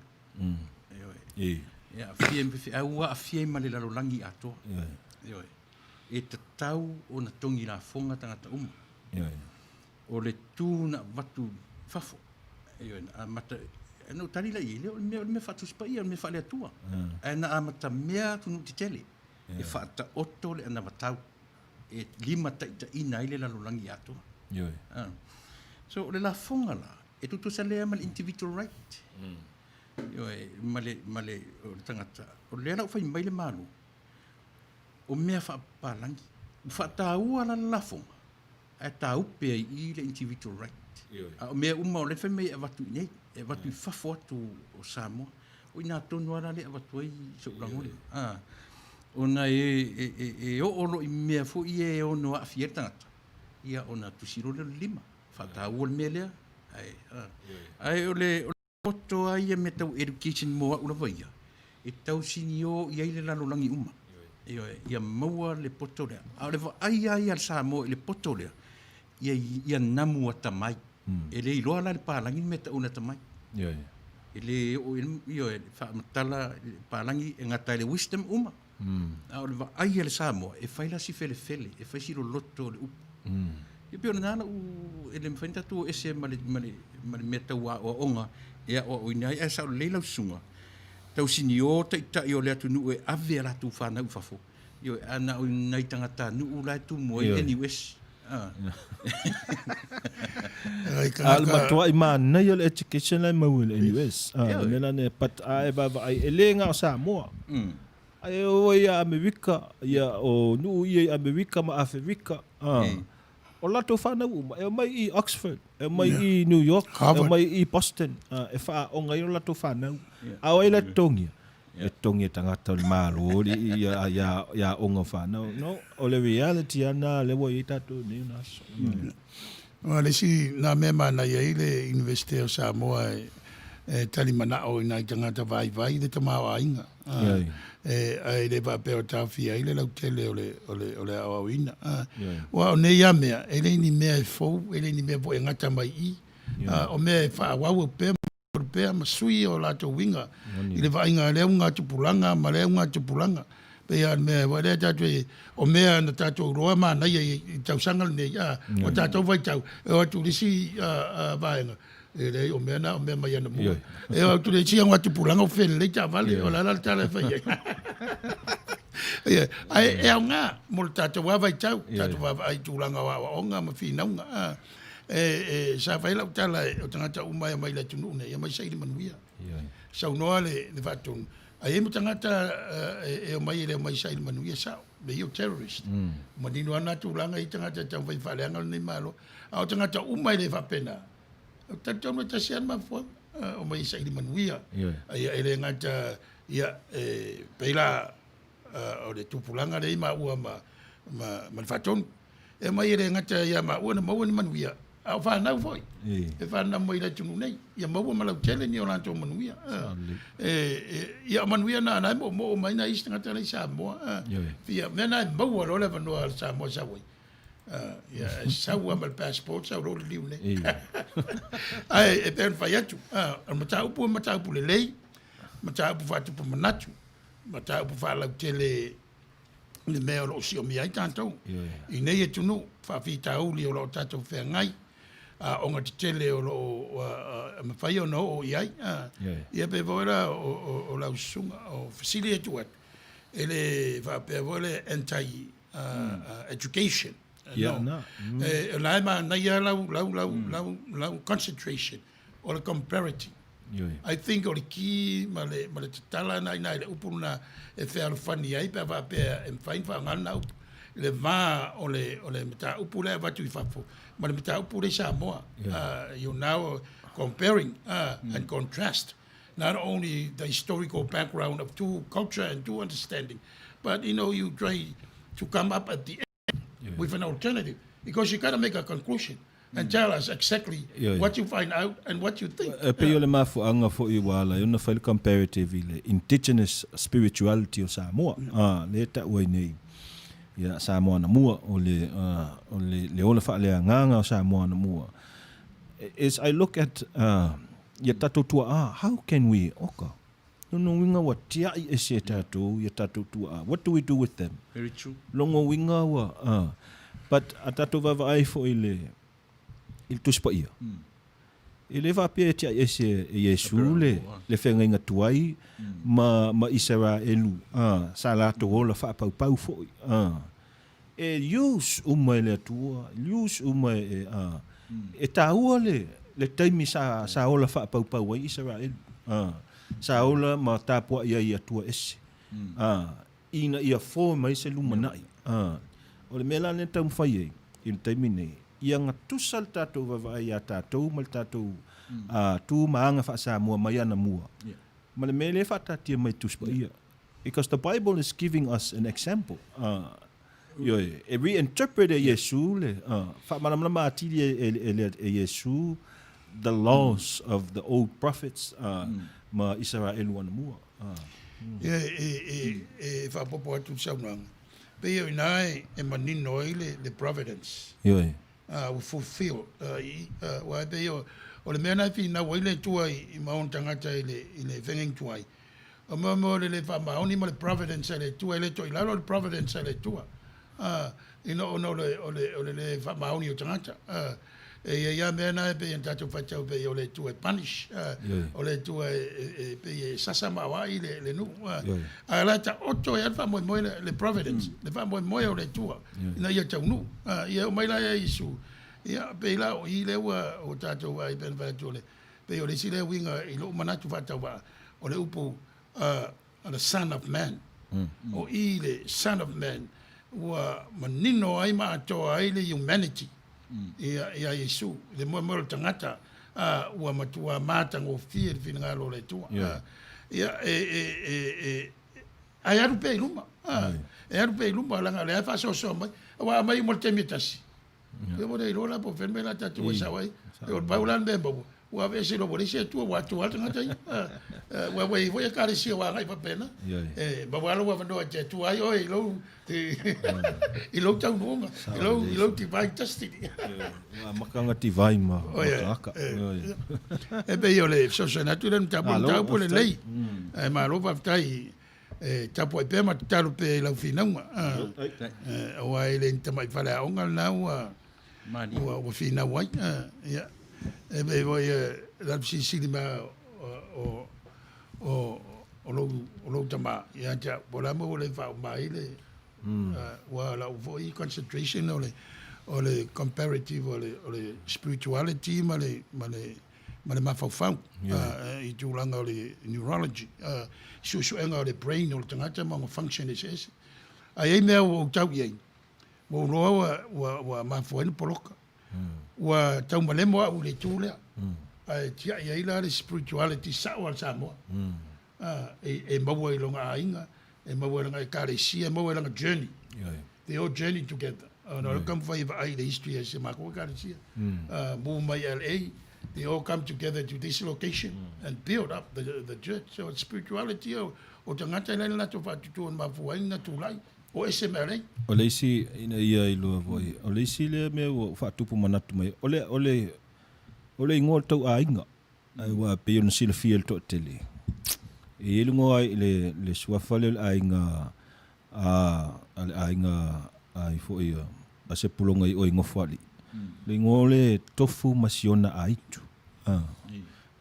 Speaker 3: Ea a fiai ma fiau a fiai ma le lalolangi ato. E te tau o na tongi la fonga tangata uma. O le tū na watu fafo. A mata, no tari la ile, o me fatu spai, o me fale atua. E na amata mea tunu te tele. E fata oto le ana matau. E lima taita ina ile lalolangi ato. So o le la fonga la. E tutu sa lea mal individual right. Male o tangata. O lea na ufai mai le malu. O mea wha palangi. Wha tāua la lafonga. E tā upe i le individual right. O mea uma o le whai mai e watu i nei. E watu i whafo atu o Samoa. O ina tonu ara le e watu ai so urangole. Ona e o olo i mea fo i e ono a fier tangata. Ia ona tusiro le lima. Wha tāua le mea lea. Ai o le poto ai e me tau education moa ula vaia. E tau sini o i ai le lalolangi uma. Ia maua le poto lea. A le va ai al Samoa le poto lea. Ia namu a tamai. E le iloa la le pālangi me tau na tamai. E le o e whaamatala pālangi e ngata le wisdom uma. A le va ai al Samoa e whaila si fele fele. E whai siro loto le upu. E pio nana u ele mfenta tu ese male meta wa o onga e o ina e sa leila sunga tau sinio ta yo le tu nu e ave la tu fa na u fafo yo ana o nai tangata nu la tu mo anyways
Speaker 2: al matua i mana yo education la mo anyways mena ne pat ai ba ai elenga sa mo ai o ia America ia o nu ia America ma Africa o lato whanau uma, e mai i Oxford, e mai i New York, Harvard. E mai i Boston, e wha o ngai o lato whanau. A o la tongia. E tongia tangata malo, ia onga whanau. No, o le reality ana, le wo i tatu ni naso.
Speaker 1: Le si na mema na ia i le University of Samoa e tali mana o ina i tangata vai le tamau a inga. Ai le va pe o tafi ai le lau tele o le awina wa o ne ya mea ele ni mea fo ele ni mea po ngata mai i o mea fa wa pe ma sui o la to winga ile va inga le unga tupulanga ma le unga tupulanga pe ya mea wa le tatu o mea na tatu roa ma na i tau sangal ne ya o tatu vai tau o tu lisi va inga ele o mea na o mea mai ana mo e o tu le tia ngwa tupulanga o fele le ta vale o la tala fa ai e nga mo tatu wa vai tau tatu wa ai tulanga wa onga ma fina nga sa vai la tala o tangata umai mai la tunu ne ya mai sai le manuia sa no le vatun ai mo tangata e mai le mai sai le manuia sa le yo terrorist mo dino ana tulanga i tangata tau vai fale nga ni malo au tangata umai le va pena tatu no tasian ma fo o mai sai le manuia ai ele ngata ia pela o le tupulanga le ma ua ma faton e mai ele ngata ia ma ua na mau ni manuia au fa na foi e fa na mai la tunu nei ia mau ma la tele ni o la to manuia ia manuia na mo mai na is ngata le sa mo ia me na mau lo le no sa mo sa voi ia sa ua mal passport sa ro li ne ai e pen fa yatu mata upu le lei mata upu fa tu manatu mata upu fa la tele le me o si o mi ai tanto i nei e tunu fa fita uli o lo tato fe ngai o nga tele o lo ma fai o no o iai ia pe vora o la usunga o facility tu ele va pe vole anti education
Speaker 2: Yeah,
Speaker 1: no.
Speaker 2: no.
Speaker 1: Lai ma na ia lau concentration o le comparative. I think o le ki ma le tatala nai le upu na e whea fani ai pe va pe e whain ngana upu. Le va o le mata upu le watu I whafo. Ma le mata upu le Samoa. You now comparing and contrast not only the historical background of two culture and two understanding, but you try to come up at the end with an alternative, because you got to make a conclusion and tell us exactly what you find out and what you think.
Speaker 2: Pe yo le mafu anga fo I wala, yo na file comparative le indigenous spirituality o Samoa. Le ta wai nei. Ya Samoa na mua o le ola fa le nganga o Samoa na mua. As I look at ya tatou tua how can we oka? No winga wa tia I se tatou ya tatou tua. What do we do with them?
Speaker 3: Very true.
Speaker 2: Longo winga wa but a tatou vava ai fo il tuspa ia. Ele va pe tia ese Yesu le whenga tuai ma Israelu sa la to ola fa pau fo e use uma le tua use uma e taua le taimi sa ola fa pau ai Israel sa ola ma tapo ia tua ese ina ia fo mai se lumanai o le mela ne tau fai il taimi nei ia nga tusal tatou vava ia tatou mal tatou tu maanga fa sa mua mai ana mua ma le mele fa tatia mai tuspa ia because the Bible is giving us an example e reinterpret Yesu le fa malamala matili e Yesu the laws of the old prophets ma Israel wana mua
Speaker 1: fa popo atu saunanga pe ia nai e manino le providence will fulfill wa pe ia o le mena fi na wai le tuai I maun tangata I le whengeng tuai o mo le fa mauni ma le providence le tuai le toi lalo le providence le tua ono le fa mauni o tangata ia mena pe en tatu fa tau pe o le tuai punish o le tuai pe sasa mawai le nu ala ta oto ia fa mo le providence le fa mo o le tua na ia tau nu ia mai la Yesu ia pe la o I le wa o tatou ai ben va tole pe o le sile winga I lo manatu fa tau va o le upu the son of man o I le son of man wa manino ai ma to ai le humanity ia Yesu le mo tangata wa matua mata ngo fie finga lo le tua ia ai aru pe luma langa le fa so mai wa mai mo temitasi eu vou ir lá para ver me lá tá tu essa aí eu vou lá bem bom o a ver se lo polícia tu o tu alto não tem vou a cara se o ai para pena vou lá vou no até tu aí oi lo e lo tão bom e lo te vai testing
Speaker 2: makanga ti vai ma aka
Speaker 1: e bem eu le so natura não tá bom tá por lei mas lo vai tai tapo pe ma talo pe la finanga o ai le tamai fala onga na o fina wai ya e be voi la si ma o lo tama ya ja bolamo le fa mai le wa la voi concentration o le comparative o le spirituality ma le mafafau I tūlanga o le neurology susuenga o le brain o le tangata ma function ese ai mea o tau iei mo loa wa mafuaina poloka wa tau malemo au le tūlea ai tia iei la le spirituality sa o al Samoa e maua I longa ainga e maua longa I karesia maua longa journey they all journey together no come for ai the history ese mako karesia mo mai LA they all come together to this location and build up the church. So spirituality o tangata la to fa tu ma fuaina tu lai o SMLA.
Speaker 2: O le si ina ia I loa voi. O le si le me o fa tupu manatu mai. O le ngol tau ainga. Ai wa pe on sil fiel to tele. E lungo ai le suafale ainga ainga ai fo ia. A Sepulona I o ngofali. Le ngole tofu masiona aitu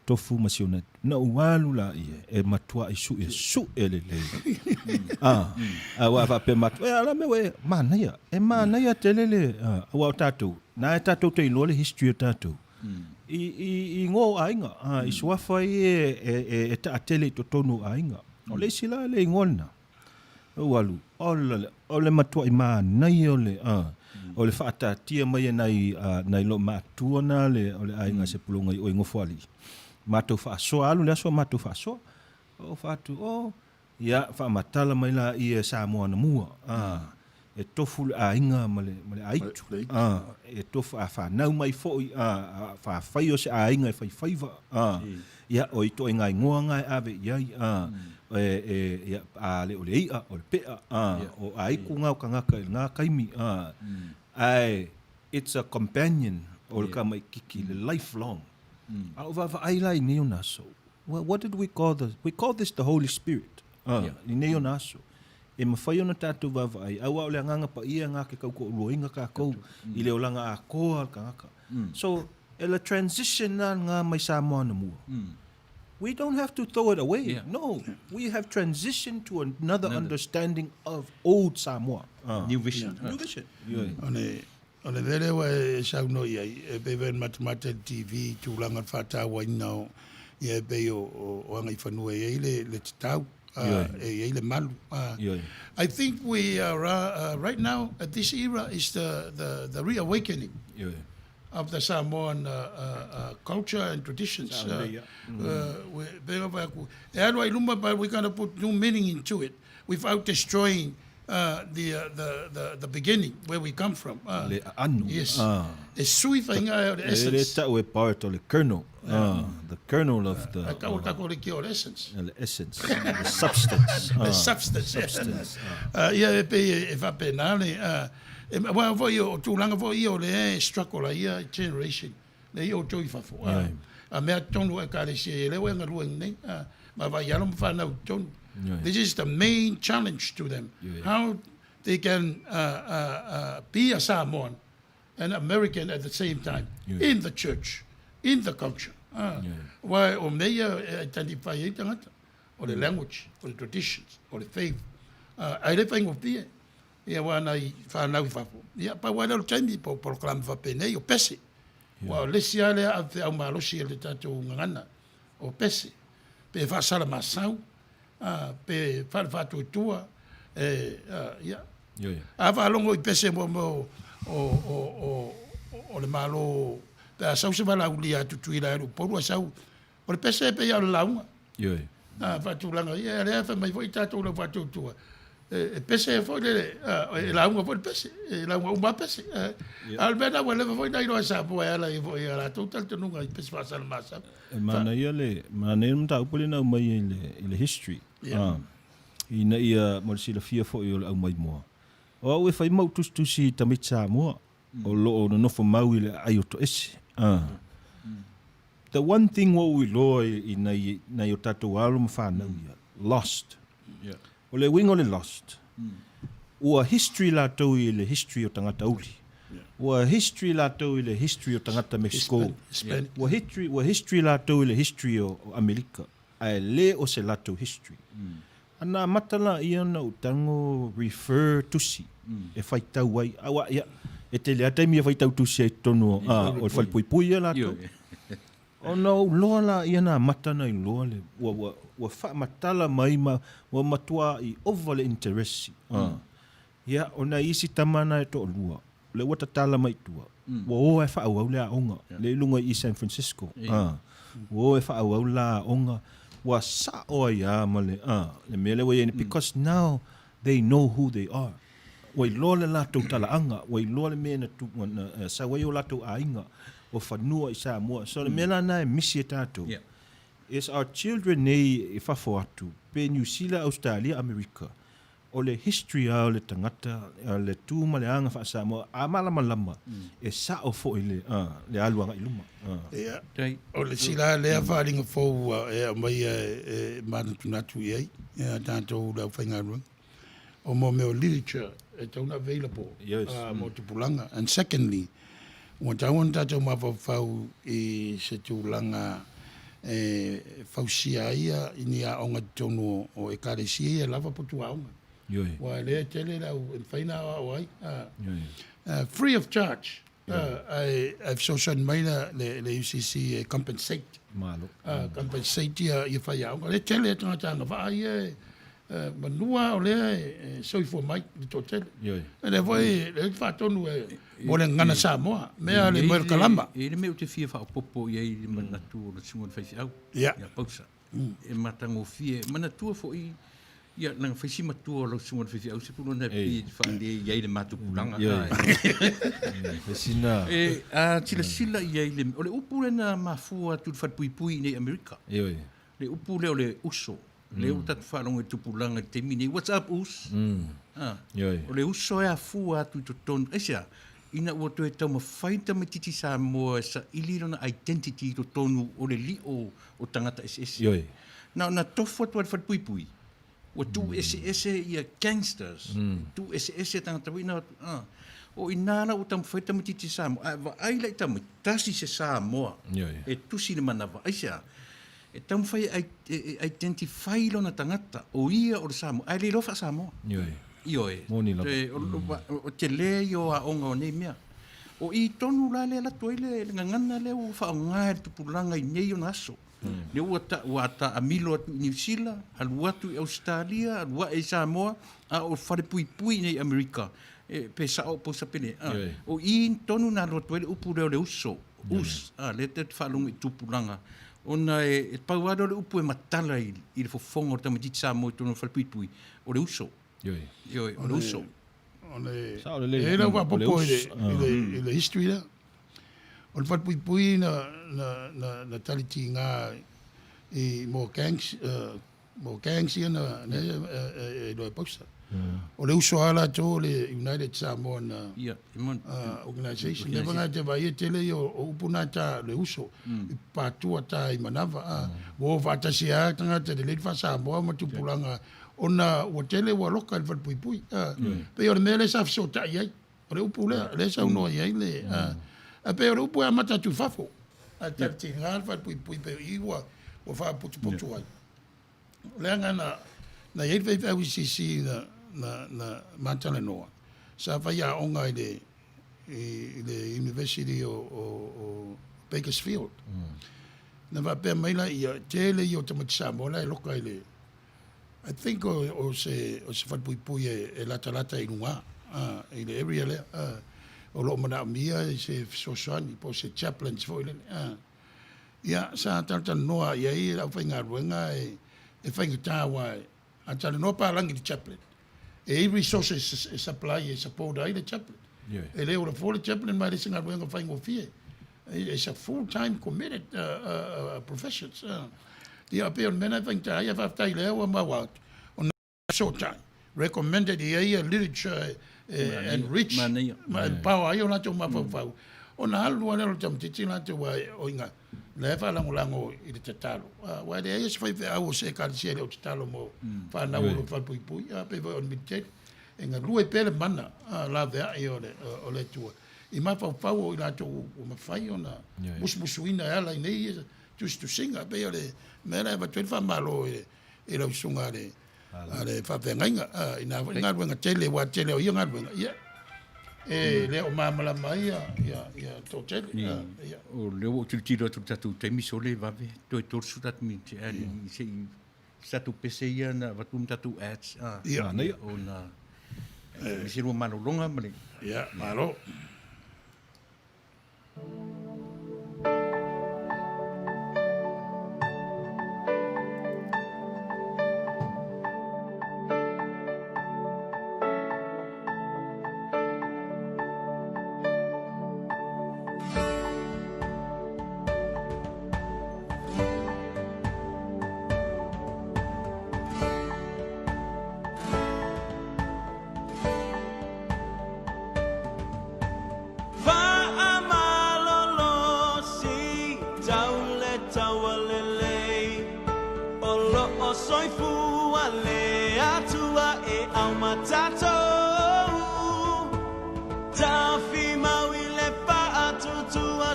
Speaker 2: tofu masiona na ualu la e matua isu ele le wa fa pe matua ala me we mana ya telele wa tatu na tatu te lo le history tatu i ngo ainga i swafa e ta tele to tonu ainga o le sila le ngona walu ole matua i mana ole o le fata tia mai nai lo matua na le ole ainga se pulunga i o ngofali matou fa'asoa alu le aso matou fa'asoa o fa'atu ia fa'amatala mai la ia Samoa na mua e tofu le ainga ma le aitu e tofu a whanau mai fo'i fa'afai o se ainga e whaifaiva ia o ito inga ingoa ngai ave iai ia a le o le ia o le pea o aiku ngau kangaka i ngā kaimi ai it's a companion o le ka mai kiki le lifelong. What did we call this? We call this the Holy Spirit. Neo naso. E mawhai ona tātou wawai. Awa o le anganga pa ia ngā ke kauko uroinga ka kou. I le o langa a koa ka ngaka. So, e la transition na ngā mai Samoa na mua. We don't have to throw it away. No. We have transitioned to another understanding of old Samoa.
Speaker 3: New vision.
Speaker 2: New vision.
Speaker 1: O le vere wa e sauno iai, e pe ven matamata TV, tūlanga whata wa inao, i e pe o anga i whanua e le titau, e le malu. I think we are, right now, at this era, is the reawakening of the Samoan culture and traditions. But we're going to put new meaning into it without destroying the beginning where we come from. Yes. The sui whainga the essence.
Speaker 2: We're part of the kernel. The kernel of the
Speaker 1: essence.
Speaker 2: The essence. The substance.
Speaker 1: The substance. Ia pe e fa penale. Wa foi o tūlanga foi o le struggle ia generation. Le o toi fa fo. A mea tonu e kare se le wenga ruang nei. Ma va yalom fa na tonu. This is the main challenge to them. How they can be a Samoan and American at the same time in the church, in the culture. Why o meia identify e tangata, or the language, or the traditions, or the faith. I don't of the ia wana I whanau whapo. Ia pa wana o taimi po proclam whapene o pese. Wa o lesi ale a te au malosi le tatou ngangana o pese. Pe whasara masau. Pe whatu tua ia a whalongo I pese mo o le malo pe a sau se wala uli atu tuila eru poru a sau o le pese pe ia o le launga whatu langa ia lea wha mai foi tatou le whatu tua e pese foi le launga foi le pese launga umba pese almena wa lewa foi nairo a sapo e ala I foi ala tau taltanunga I pese whasara masa
Speaker 2: mana ia mta upole na mai le history ina ia marisi la fia fo I au mai moa o e fai mau tusi tamitsa moa o lo no fo mau I le ai to ese the one thing what we lo ina yo tatou alu mfana lost o le wingo le lost o history la tau I le history o tangata uli o history la tau I le history o tangata Mexico o history la tau I le history o Amerika ai le o se la tau history ana matala ia na utango refer to si e fai tau wai awa ia e te lea taimi e fai tau tusi e tono o fai pui pui ia la tau o no loa la ia na matana I loa le wa fa matala mai ma wa matua I over le interesi ia ona isi tamana e to lua le wata tala mai tua wa o e fa au le aonga le lunga I San Francisco o e fa au la aonga wa sa o ia male le mele we because now they know who they are we lo le la tu tala anga we lo le mena tu sa we o la tu ainga o fanua I Samoa so le mela na e misi tato is our children nei fa fo atu pe New Zealand Australia America o le history o le tangata le tu male anga fa Samoa amala malama e sa o fo le aluanga I luma
Speaker 1: o le sila lea wharinga fōu e mai manutunatu iei tātou lau whaingarua o mo meo literature e tauna available mo te pulanga and secondly o tauan tātou mawhawhau I se tūlanga fausia ia ini a onga tonu o e karesia ia lava potu aonga. Wa le tele la faina o ai. Free of charge. I've social maila le UCC compensate.
Speaker 2: Malo.
Speaker 1: Compensate ia fai aonga. Le tele tanga va ia manua o le soifo mai di totele. Le voi le fa tonu mo le ngana Samoa mea le mo kalama.
Speaker 3: E le me o te fia fa popo ia i manatu o le sungon fai au.
Speaker 1: Ia
Speaker 3: pausa. E matango fie manatu fo i ia nang fai matua o le sungon fai au Sepulona pi fa de ia le matu pulanga.
Speaker 2: Sina.
Speaker 3: E a sila ia le o le upu na mafua tu fa pui nei Amerika. Le upu le o le uso. Le o tatu whanonga e tupulanga te mini. What's up, Us? O le uso e a fua atu to tonu. Esia, ina ua to e tau mawhaita me titi sa moa sa ilirona identity to tonu o le li o tangata SS. Na tofu atu al whatpui. Wa tu SS ia gangsters. Tu SS tangata wina. O inana o tau mawhaita me titi sa moa. Wa aila i tau me tasi se sa moa. E tusi le manawa. Esia, e tamu fai identify lona tangata o ia o le Samoa. Ai le lofa Samoa. Ioe.
Speaker 2: Moni la.
Speaker 3: O te le io a onga o nei mea. O i tonu la le la toile ngangana le o fa nga e tupulanga i nei o naso. Le ua ta amilo atu New Zealand, alu atu i Australia, alu e Samoa, a o fare pui nei Amerika. Pe sa o po sa pene. O i tonu na lo toile upu leo le uso. Le te whalunga i tupulanga. Ona e pauaro le upu e matala i le fofonga o tamatiti sa mo i tono whalpuipui. O le uso. O le uso.
Speaker 1: E la wa popo i le history la. O le whalpuipui na taliti ngā i mo gangs ia na e loe pausa. O le uso ala to le United Samoan Organization. Le wanga te vai e tele o upuna ta le uso. I patua ta i manava. Wo whatasi a tangata le leitwa Samoa matupulanga. Ona o tele wa loka le whalpuipui. Pe o le mele sa fiso ta iai. O le upu le sa unoa iai le. Pe o le upu a mata tu fafo. A tati ngā le whalpuipui pe iwa o wha putu ai. Leanga na iei whai UCC na matala noa. Sa whai a onga i le University o Bakersfield. Na wapea maila i tele i o tamati Samoa e loka i le. I think o se whatpuipui e lata i runga. I le area le. O lo mana mia i se sosani po se chaplains fo i le. Ia sa tatan noa i ai au whai ngā ruenga e whai ngita wai. A tala noa pālangi di chaplain. E resources e supply e support ai le chaplain. E leo le fole chaplain mai le singa ruenga whai ngofie. It's a full-time committed professions. Ia pe on mena whai ngita ai a whaftai leo a mawat. On short time. Recommended i ai a literature and rich. Pau ai o nato mawhau. O na halua lero tamtiti nato wai o inga. Le fa lango i te tatalo. Wa de ai se fai au se kalisia le o tatalo mo fa na o fa pui pe on mitet. Enga lue pele mana la ve ai o le tua. I ma fa o ila to o ma fai ona musmusuina ala i nei just to singa pe ole mera va tuen fa malo e lo sunga ale fa venga ina nga tele wa tele o nga ia le o mamala mai ia to tele
Speaker 3: o le o tiro tu tatu te misole va ve to torsu tat mi se statu pese ia na va tu tatu ads
Speaker 1: ia
Speaker 3: ona se ro malo longa male
Speaker 1: ia malo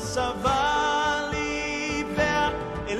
Speaker 5: Savali, e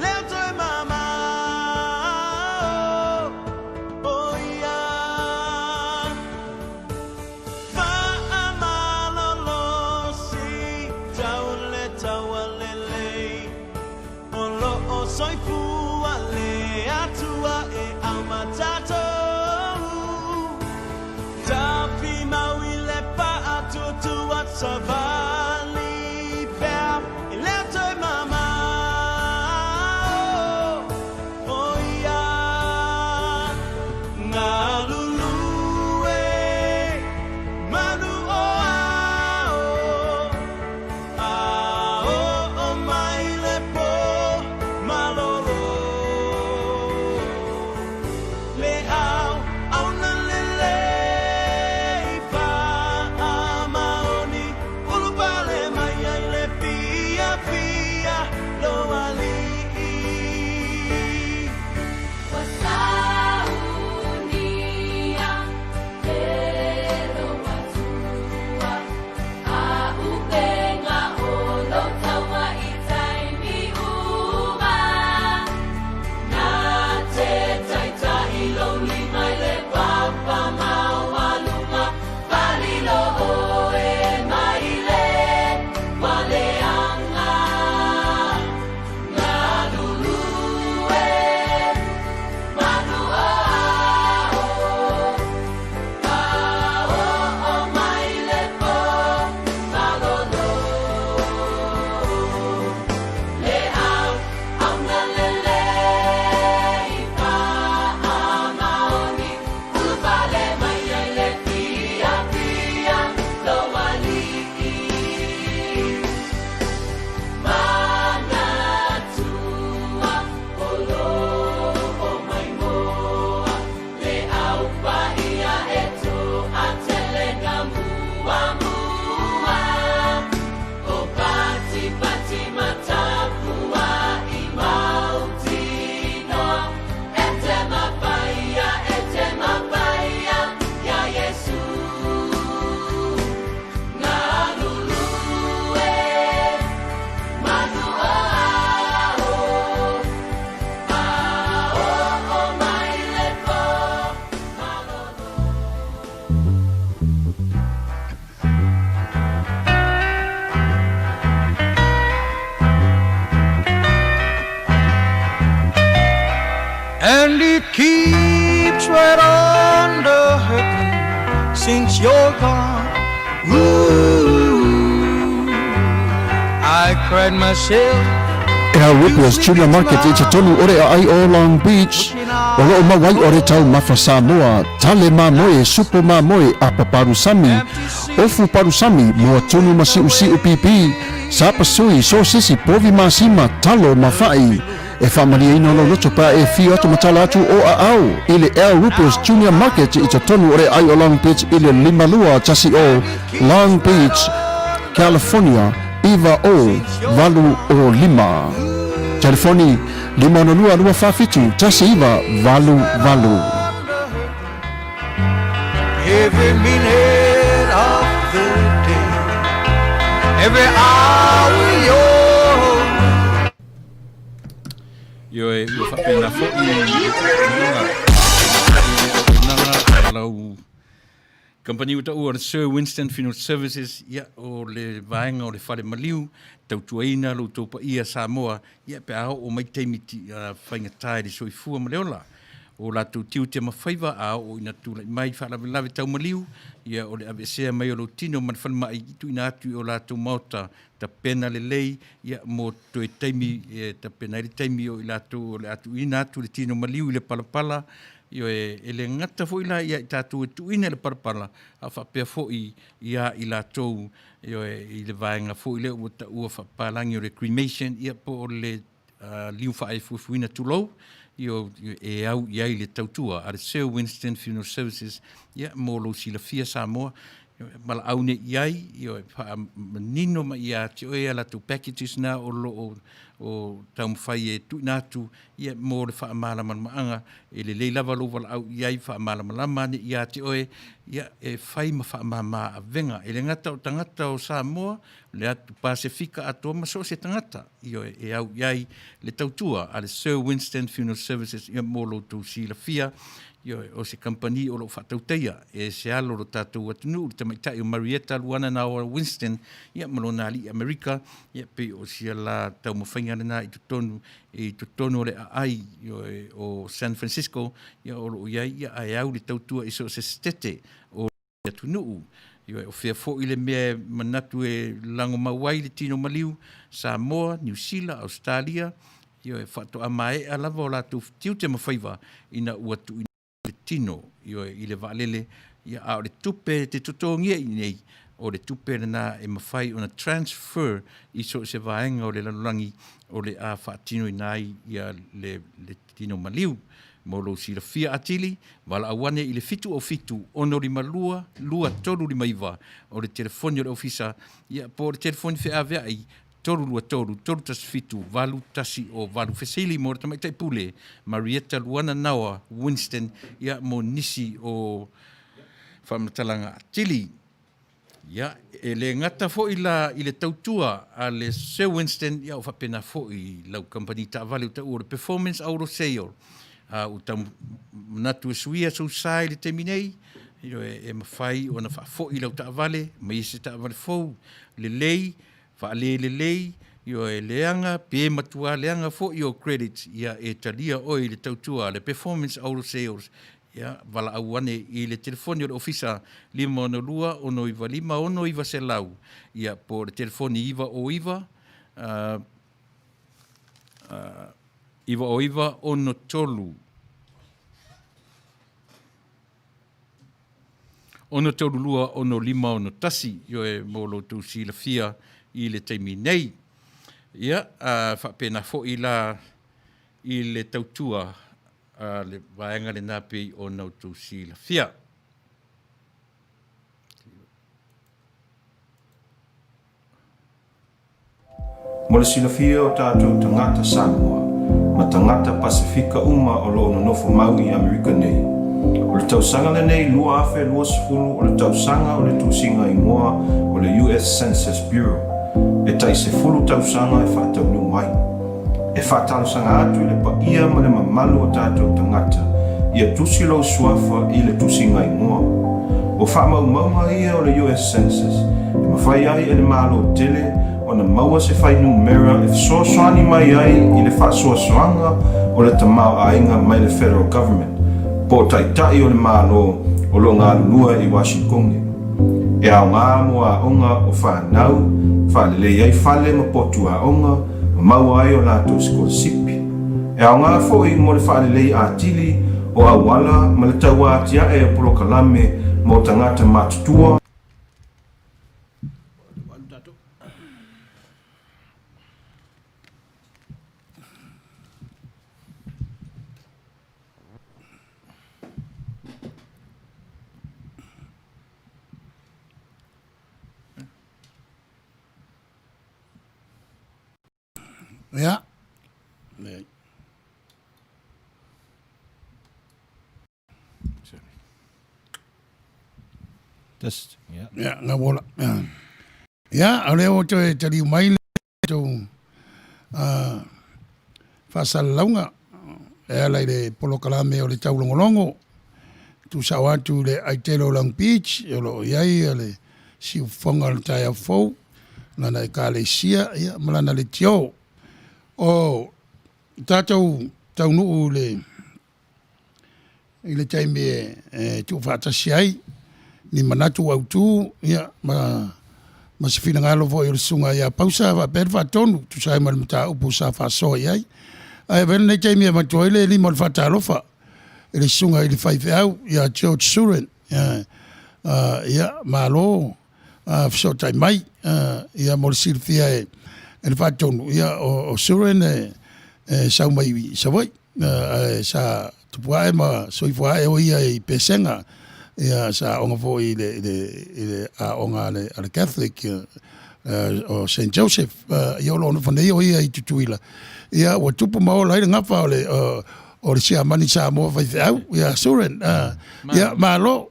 Speaker 3: since you're gone. Ooh, I cried myself.
Speaker 6: Ea Whippers Junior Market i te tonu ore a ai o Long Beach. O loo mawai ore tau mawha Samoa, tale ma moe, supo ma moe, apa parusami. Ofu parusami, mua tunu ma siu siu pipi. Sapa sui, so sisi, povi ma sima, talo ma fai. E whamaria ino lo loto pa e fi atu matala atu o a au. Ile Ea Whippers Junior Market i te tonu ore ai o Long Beach, ile limalua tasi o Long Beach, California. Iva o valu o lima. Telefoni 502 tasi iva valu valu.
Speaker 3: Every minute of the day, every hour yo whapena fo i Company uta ua Sir Winston Funeral Services ia o le vaenga o le whare maliu tautuaina lo tōpa ia Samoa ia pe aho o mai teimiti whainga tae le soifua maleola o la tu tiu te mawhaiva o ina tūlai mai whaalawe tau maliu ia o le avesea mai o lo tino man whanma i tu ina atu o la tu mauta ta pena le lei ia mo toe teimi ta pena le teimi o ila tu o le atu ina atu le tino maliu i le palapala io e le ngata fo ila ia tatu tu ina le parpala a fa pe fo ia ila tou io e le vaenga fo ile o ta ua fa palangi o le cremation ia po le liu fa ai fuina tu lo io e au ia le tautua a Sir Winston Funeral Services ia mo lo sila fia Samoa mala au ne iai io fa nino ma ia te o ia la tu packages na o lo o tau mwhai e tu natu ia mō le wha amala maanga e le leila walo wala au iai wha amala malama ni ia te oe ia e whai ma wha amama a venga e le ngata o tangata o Samoa le atu Pasifika atua maso se tangata ia e au iai le tautua a le Sir Winston Funeral Services ia mō lo tu sila fia ia o se company o lo whatauteia e se alo lo tātou atunu le tamaitai o Marietta Luana na o Winston ia malona ali Amerika ia pe o sia la tau mawhainga na i tutonu le ai o San Francisco ia o lo iai ia ai au le tautua iso se stete o atunu ia o fea fo ile mea manatu e lango mawai le tino maliu Samoa, New Zealand, Australia ia e whato a mai a lava o la tu tiu te mawhaiva ina uatu le tino i le vaalele ia a o le tupe te tutongia i nei o le tupe na e mawhai o na transfer i so se vaenga o le lalulangi o le a whaatino i nai ia le tino maliu mo lo sila fia atili wala awane i le fitu o fitu ono lima lua tolu lima iwa o le telefoni o le ofisa ia po le telefoni fe avea i tolu tasi fitu, valu tasi o valu fesili mo tamai tai pule, Marietta Luana Nawa, Winston, ia mo nisi o whamatalanga atili. Ia, e le ngata fo i le tautua a le Sir Winston, ia o whapena fo i lau company ta vale uta ua performance auro sale. U tam natu e suia so sai le teminei, e mawhai o na fo i lau ta vale, mai se ta vale fo, le lei, lei io e leanga pe matua leanga fo io credits ia e talia o le tautua le performance auto sales ia vala awane i le telefoni o ofisa 502 ono iva 5 ono iva selau ia po le telefoni iva o iva ono tolu lua ono 5 ono tasi io e molo tu si la fia i le taimi nei. Ia, whapena fo i le tautua le vaenga le napi o nau tu si la fia.
Speaker 2: Mo le silafia o tātou tangata Samoa, ma tangata Pasifika uma o lo nofo maui Amerika nei. O le tausanga le nei lua afe lua sefulu o le tausanga o le tusinga i ngoa o le US Census Bureau. E tai se fulu tausanga e whatau nu mai. E whatau sanga atu le pa ia ma le mamalu o tātou tangata. Ia tusi lau suafa i le tusinga i ngoa. O whamau mauma ia o le US Census. E mawhai ai e le malo tele o na maua se whai numera e soaswani mai ai i le whasoaswanga o le tamau ainga mai le federal government. Po tai tai o le malo o lo ngā lua i Washington. E au ngā mua onga o whanau, whalele ai whale ma potu a onga, ma maua ai o lātou sipi. E au ngā fōi mo le whalele a tili, o awala ma le taua atia e polo kalame mo tangata matutua.
Speaker 1: Ja.
Speaker 2: Just,
Speaker 1: Ja, nga wola. Ja, ale o te riu mai le to fasalaunga e ala le polokalame o le taulongolongo tu sawatu le Aitelo Long Beach e lo iai ale si fonga le tai fo na na kalesia ia malana le tio o tatou taunu le ile taime tu fatasi ai ni manatu au tu ia ma se fina ngalo vo i sunga ia pausa va per va tonu tu sai mal mata upu sa fa so ai ai ven ne taime ma toile li mal fata lofa ile sunga ile fai au ia George Suren ia malo so tai mai ia mol silfia e fa tonu ia o Suren sa mai sa voi sa tu puai ma so i foi o ia i pesenga ia sa onga foi le a onga le Catholic o Saint Joseph ia lo no fane ia i tutuila ia o tupu ma o lai nga fa o le sia mani sa mo fa au ia Suren ia malo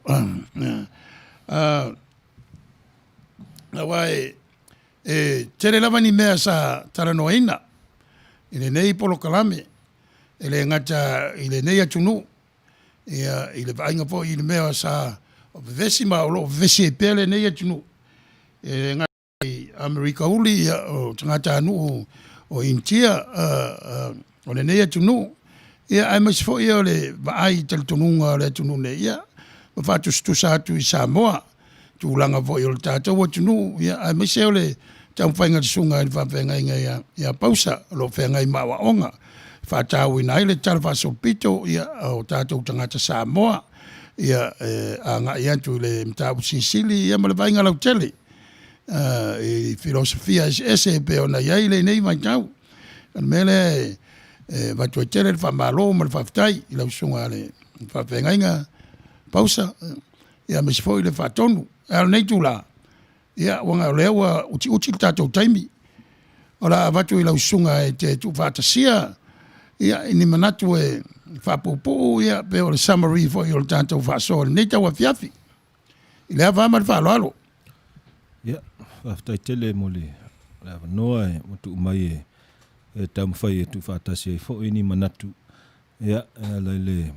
Speaker 1: wai tere lava ni mea sa taranoina ile nei polo kalame ile ngata ile nei atunu ia ile vainga fo ile mea sa vesi ma o vesi pele nei atunu ngata America uli o ngata anu o India o le nei atunu ia ai mas fo ia le vai tel tununga le tunu nei ia fa tu sa tu i Samoa tu langa fo il tata o tunu ia ai mas le tau whainga sunga i whawhenga inga ia pausa lo whenga i mawa onga. Whatau ina ile tala whasolpito ia o tātou tangata Samoa ia a ngā iantu le mtau Sicily ia ma le vainga lau tele. I filosofia ese pe ona ia ile nei mai tau. Mele watu tele le whamalo ma le whaftai i lau sunga le whawhenga inga pausa ia mesifo i le whatonu. Al nei tula. Ia wanga lewa uti tatou taimi ora vatu i lau sunga e te tu fatasia ia ini manatu e fapopo ia pe o summary for your tatou faso nei tau afiafi i lea vama le faloalo
Speaker 2: ia aftai tele mole la noa e motu mai e tam fai e tu fatasia fo ini manatu ia le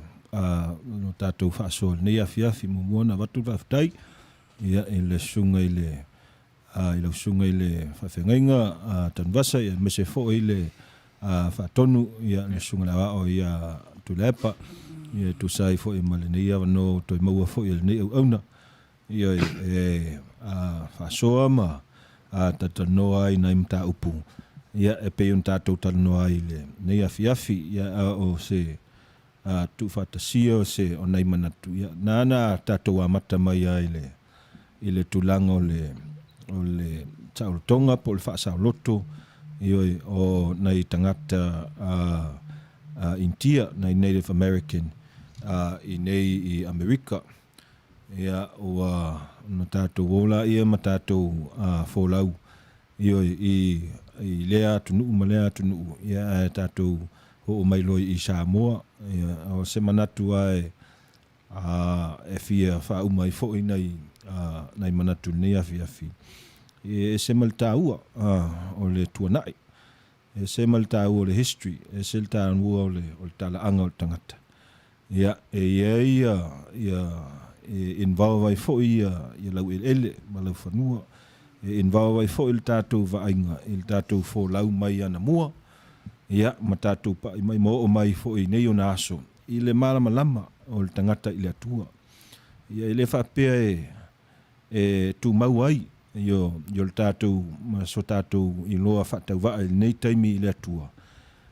Speaker 2: no tatou faso nei afiafi mo mona vatu aftai ia le sunga ile i lau sunga ile whawhengainga Tanuvasa ia mese fo ile whatonu ia le sunga lawa o ia tulepa ia tu sai fo i male nei awa no toi maua fo i nei au auna ia whasoa ma tatanoa i nai mta upu ia e pe un tatou tatanoa i le nei afi ia o se tu whatasia o se o nei manatu ia nana tatou amata mai i le tulanga o le tautonga po le whaasauloto o nei tangata India, nei Native American i nei i Amerika ia o no tātou wola ia ma tātou wholau i lea tunu ma lea tunu ia tātou ho mai loi i Samoa ia o se manatu ai e fia whaumai fo i nei manatu nei afi e se maltaua o le tuanai e se maltaua o le history e se maltaua o le talaanga o le tangata ia ia involve ai fo ia lau ele ma lau whanua e involve ai fo i le tātou vainga i le tātou fo lau mai ana mua ia ma tātou pa mai mo o mai fo i nei o naso i le malama lama o le tangata i le atua Ia ele whapea tu mau ai, yo le tātou, so tātou I loa whatau waa nei taimi I le atua.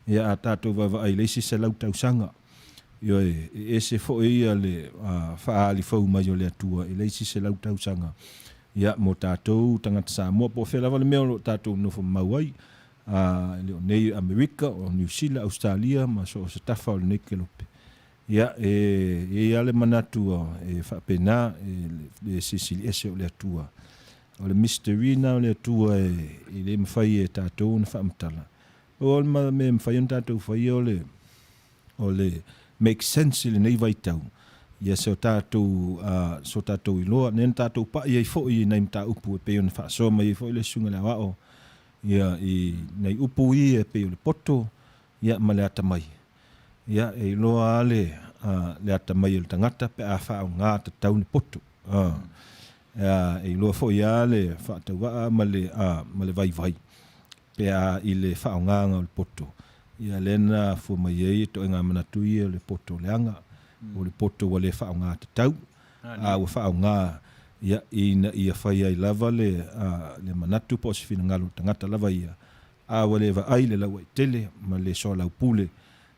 Speaker 2: Ia a tātou waa ai leisi se lau tau sanga. Yo se fo ia le whaali fau mai o le atua, leisi se lau tau sanga. Ia mo tātou tangata Samoa, po whelawa le mea lo tātou nofo mau ai, le o nei Amerika, o New Zealand, Australia, ma so se tafa o le nei kelope. Ia ale manatu whapena, le sisili ese o le atua. O le misterina o le atua le mwhai tātou na whaamtala. O le me mwhai on tātou whai o le make sense le nei vai tau. Ia so tātou I loa, nen tātou pa I fo I nei mta upu pe on fa so mai fo le sunga la wao. Ia I nei upu I pe le poto, ia male ata mai. Ia loa ale le ata mai le tangata pe a fa nga ta tau ni poto. Loa fo ia le fa ta wa male vai. Pe I le fa nga le poto. Ia lena fu mai e to nga manatu I le poto le anga. O le poto wa le whaonga te tau, o whaonga ia whai ai lava le manatu po se whina ngalo tangata lava ia, wa le wa ai le lau ai tele, ma le so lau pule,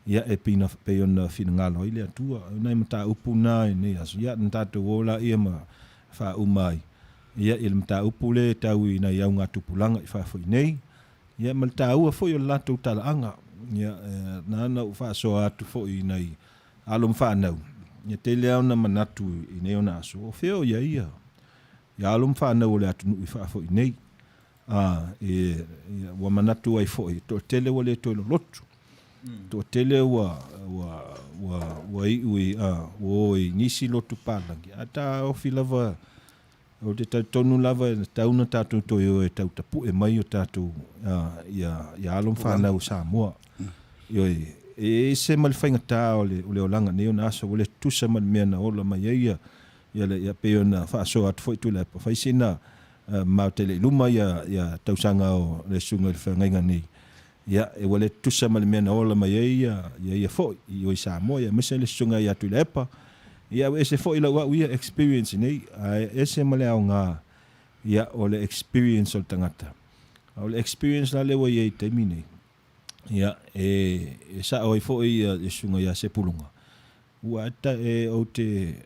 Speaker 2: ia pina peona whina ngalo ai le atua, nei mata upu nai nei aso, ia ntato wola ia ma wha umai, ia il mata upu le tau I nai au ngā tupulanga I whawhoi nei, ia ma le tau foi o lato tala anga, ia nana u wha so atu foi nei, alum whanau. Ia te leo na manatu I neo na aso. O wheo ia ia. Ia alum whanau o le atu nui whaafo I nei. Wa manatu ai fo I. To tele wa le toilo lotu. To tele wa I ui I nisi lotu pālangi. Ata ofi lava o te tonu lava tauna tātou toio tau tapu mai o tātou ia alum whanau Samoa. Ioi. Se mal whainga tā o le olanga neo na aso o le tusa mal mea na ola mai ia peo na whaaso atu fwoi tu le pa whaisina mau te le luma ia tausanga o le sunga le whangainga nei ia wale tusa mal mea na ola mai ia fwoi I oi Samoa ia mese le sunga ia tu le pa ia se fwoi la wau ia experience nei se male au ngā ia o le experience o le tangata o le experience la le wa ia I taimi nei ia sa oi foi e sunga ia Sepulona ua ta o te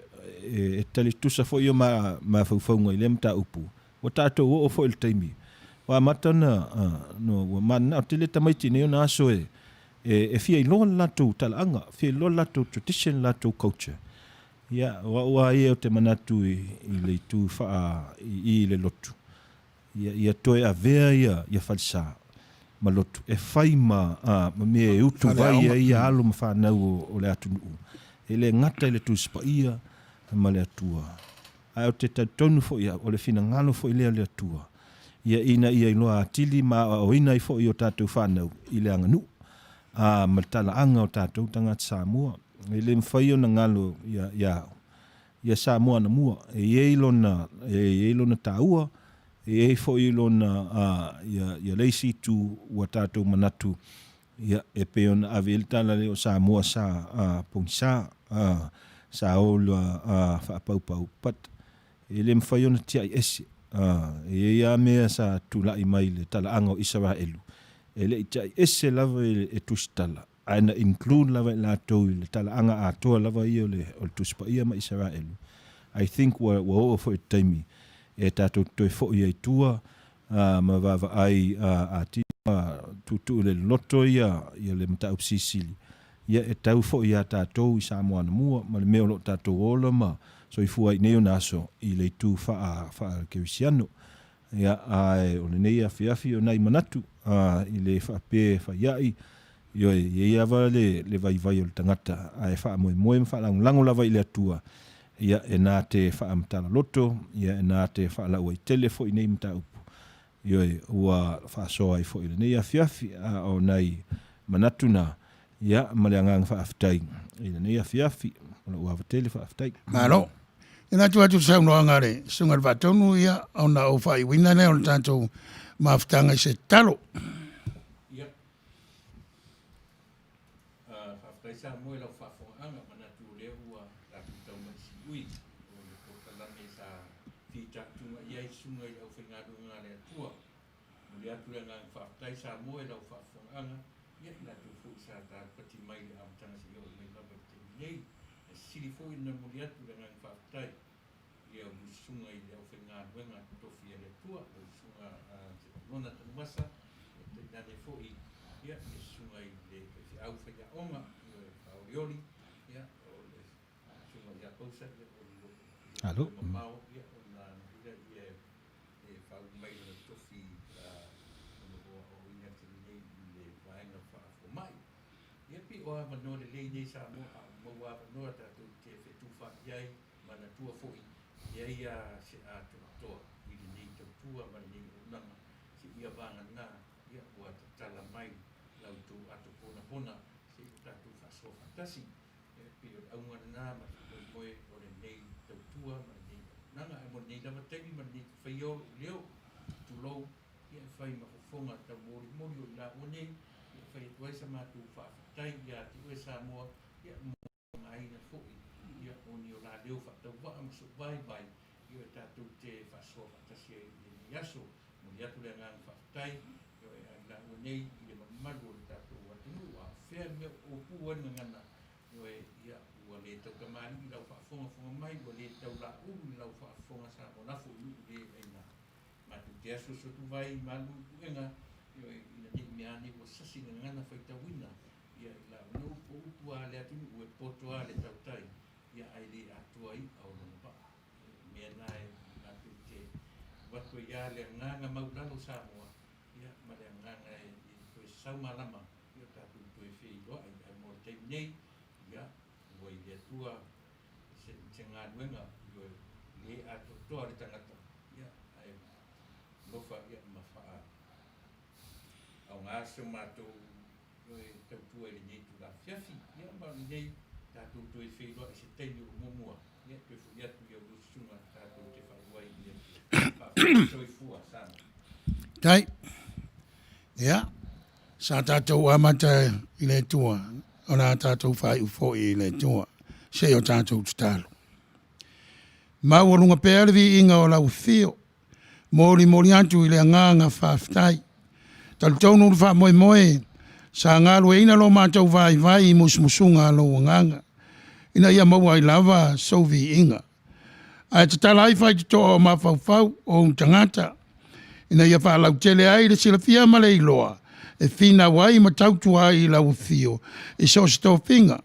Speaker 2: tali tusa foi ma faufaunga I le mta upu o tātou o foi le taimi wa matana no wa mana te le tamaiti nei na aso fia I loa latou talanga fia loa latou tradition latou culture ia wa o te manatu I le tu fa I le lotu ia toe a vea ia falsa malotu fai ma me utu vai ia alu ma whanau o le atu nuu. Le ngata le tuspa ia ma le atua. Ai o te tautonu fo ia o le fina ngalo fo I le atua. Ia ina ia iloa atili ma o ina I fo I o tātou whanau I le anganu. Ma tala anga o tātou tangata Samoa. Le mwhai o na ngalo ia Samoa na mua. E ilona tāua. Fo I lona ia leisi tu ua tātou manatu ia peona aveltala leo Samoa sa pongsa sa ola whapaupau pat le mwhai ona tia I ese ia mea sa tulai mai le tala anga o Israelu le tia I ese lava e tustala aina include lava I lātou le tala anga atoa lava I o le tuspa ia ma Israelu I think wa o fo I taimi tātou toi fo I tua ma vava ai ati tutu le loto ia le mta upsisili ia tau fo ia tātou I Samoa na mua ma le meo lo tātou ola ma so I fua I neo naso I le tu wha kerisiano ia o le nei afiafi o nai manatu I le wha pe wha iai ia awa le vai o le tangata wha moe wha lango lava I le atua ia nā te whaamtala loto, ia nā te whaalau ai telefo I nei mta upu. Ua whaasoa ai fo I nei afiafi o nei manatuna, ia maleangang whaaftai. I nei afiafi, ua avatele whaaftai.
Speaker 1: Maro, ina tu atu sau noa ngare, sungar vatonu ia, au na o whai wina nei o tātou maaftanga I se talo.
Speaker 3: Ia. Whaaftai sa moe lau whaafonga anga manatu leo ua ui o le sunga i au whaingadu ngā rea tua. Muri atu rea ngā whaatai sa moe lau whaafonga. Ia ina tu fu sa ta pati mai le amtanga si au mai lava te nei. Siri fu ina muri atu rea ngā whaatai. Ia musunga i le au whaingadu ngā tofi rea tua. Musunga Sepulona Tanuvasa. Te nane fu i. Ia sunga i le au whaia onga. Ia whaorioli. Ia o le sunga i a Pausa.
Speaker 2: Hello.
Speaker 3: Mamau, ia o nā hira ia e whau mai na tofi o ina te nei le whaenga whaafo mai. Ia pi o ama no le lei nei sa mo a maua no tātou te whetuwha iai mana tua foi. Ia ia se a toa i le nei tautua mana nei o nanga se ia vanga nā ia ua tatala mai lau tō ato pona pona se o tātou whaso fantasi. Ia pi o aunga nā ma moe o le nei tautua ma nei nanga e mo nei lava teimi ma nei whaio leo tulou ia e whai mafofonga tau mori mori o la o nei ia whai e tuaisa mātou whaafitai ia te ue sa moa ia mo ngai na fōi ia o ni o la leo whaatau waa ma so vai vai ia e tātou te whasoa whaatasi e ni aso mo ni atu lea ngā whaafitai ia e la o nei i le mamaru o le tātou watunu a whea mea o puana ngana ia ua le tau kamani i lau whaafonga mai, ua le tau la uru i lau whaafonga sa o nafu i le eina. Matu te aso sotu vai malu uenga, ina ni meane ua sasi na ngana whaitawina, ia i la no upu a le atunu ue poto a le tau tai, ia ai le atua i au lona pa. Mea nae matu te wako ia le nganga maulalo sa moa, ia ma le nganga e koe saumalama, ia tātou koe whiiroa, ai mo te nei, ia ua i le atua se ngā nuenga le ato toa le tangata ia ai lofa ia ma wha au ngā se mātou tautua le nei tu la fiafi ia ma nei tātou toi whairoa i se teini o momua ia te fu ia tu ia usunga tātou te whauai ia toi fua sana.
Speaker 1: Tai. Ia. Sa tātou amata i le tua. O nā tātou whai ufo i le tua. Se o tātou tutalo. Mau orunga pēr vi inga o lau whio. Mori mori antu i le nganga whaafitai. Talu nuru wha moe moe. Sa ngāru e ina lo mātou vai vai i musmusunga lo nganga. Ina ia maua i lava so vi inga. Ai te tala ai whai te toa o mawhau o tangata. Ina ia wha lau tele ai le sila fia male i loa. E whina wai ma tautua i lau whio. E so se tō whinga.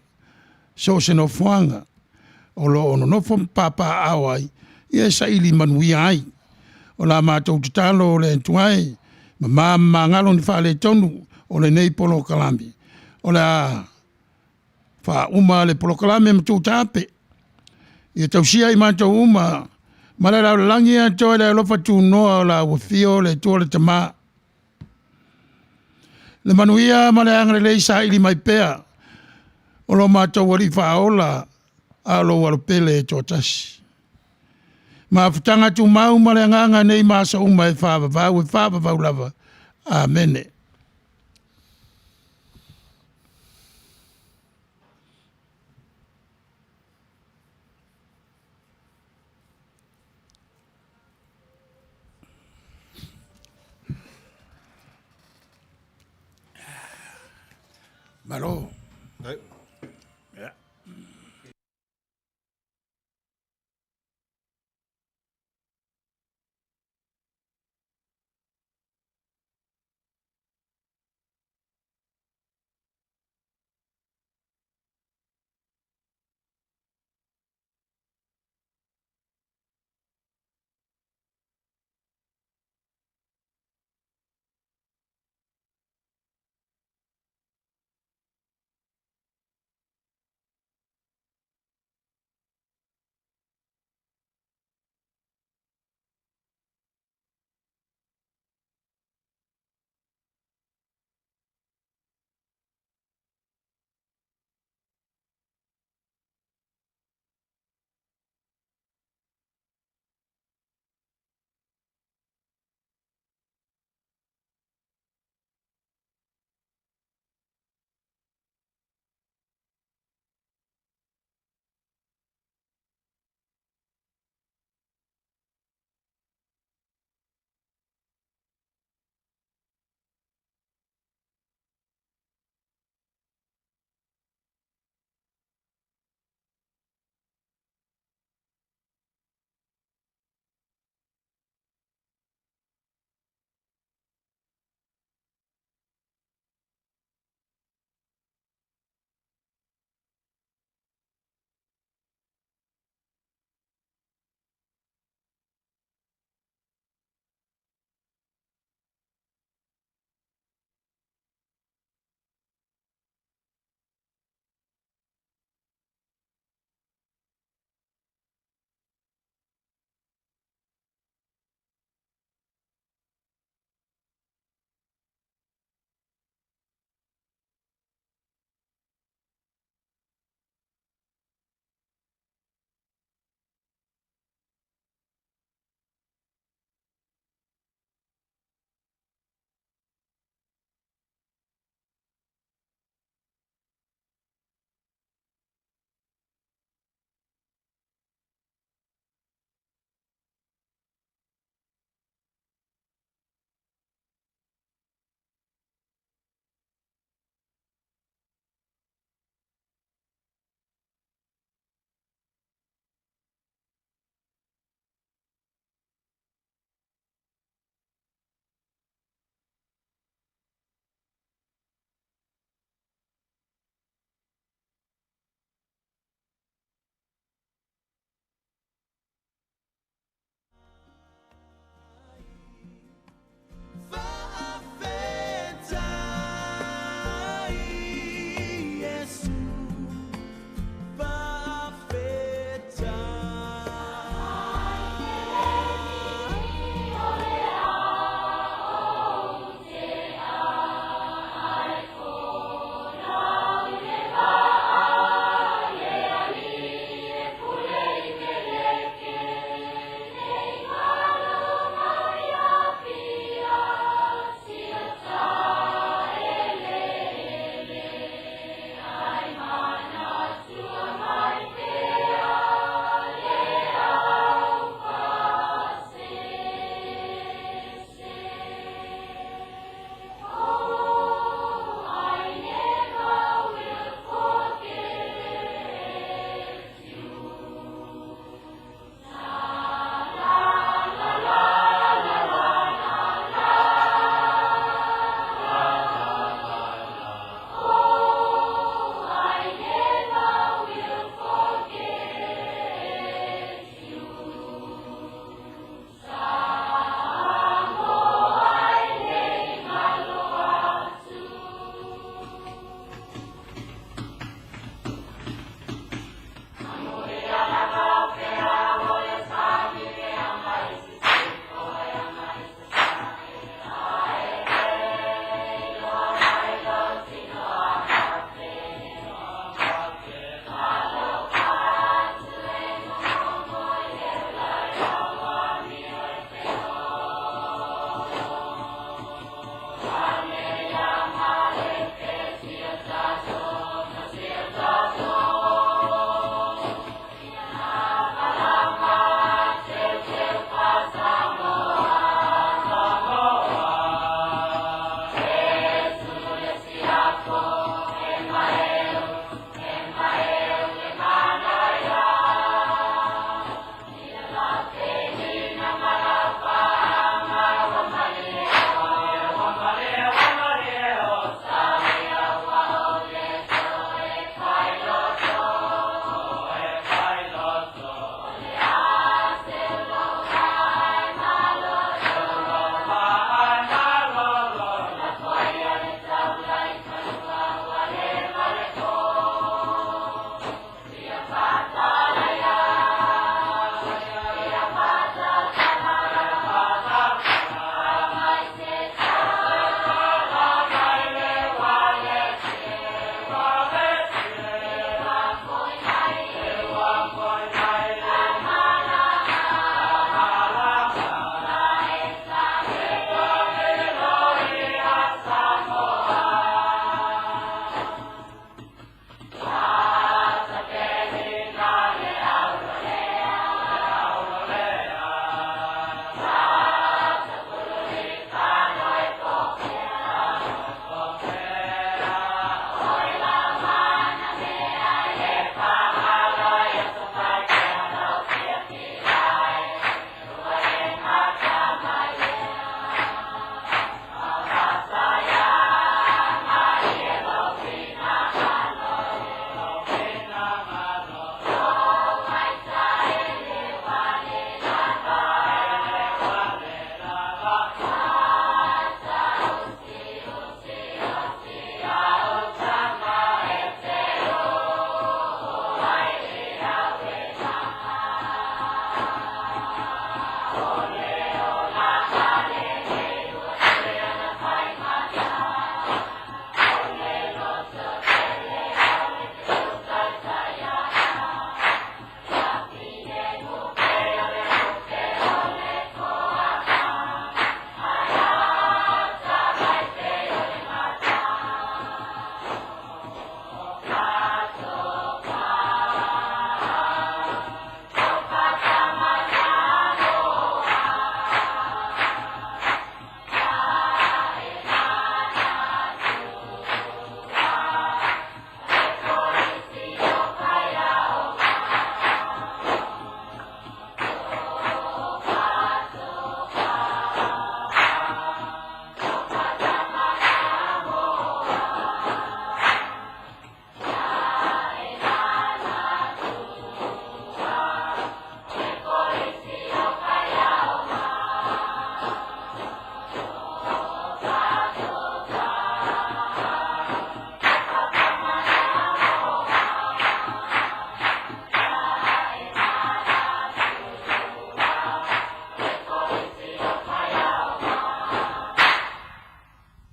Speaker 1: So se no fuanga. O lo ono no fo papa awai. Ia sa ili manui ai. O la mātou te talo o le tuai. Ma ngalo ni wha tonu o le nei polo kalami. O la wha uma le polo kalami ma tū tāpe. Ia tausia i mātou uma. Ma le lau langi a toi le lofa tū noa o la wafio le tua le tamaa. Le manuia ma le angre le isa ili mai pea. O lo mātou wari whaola a lo warupele e tōtasi. Ma futanga tu mau ma le nganga nei masa uma e whaavavau lava. Amene. Malo.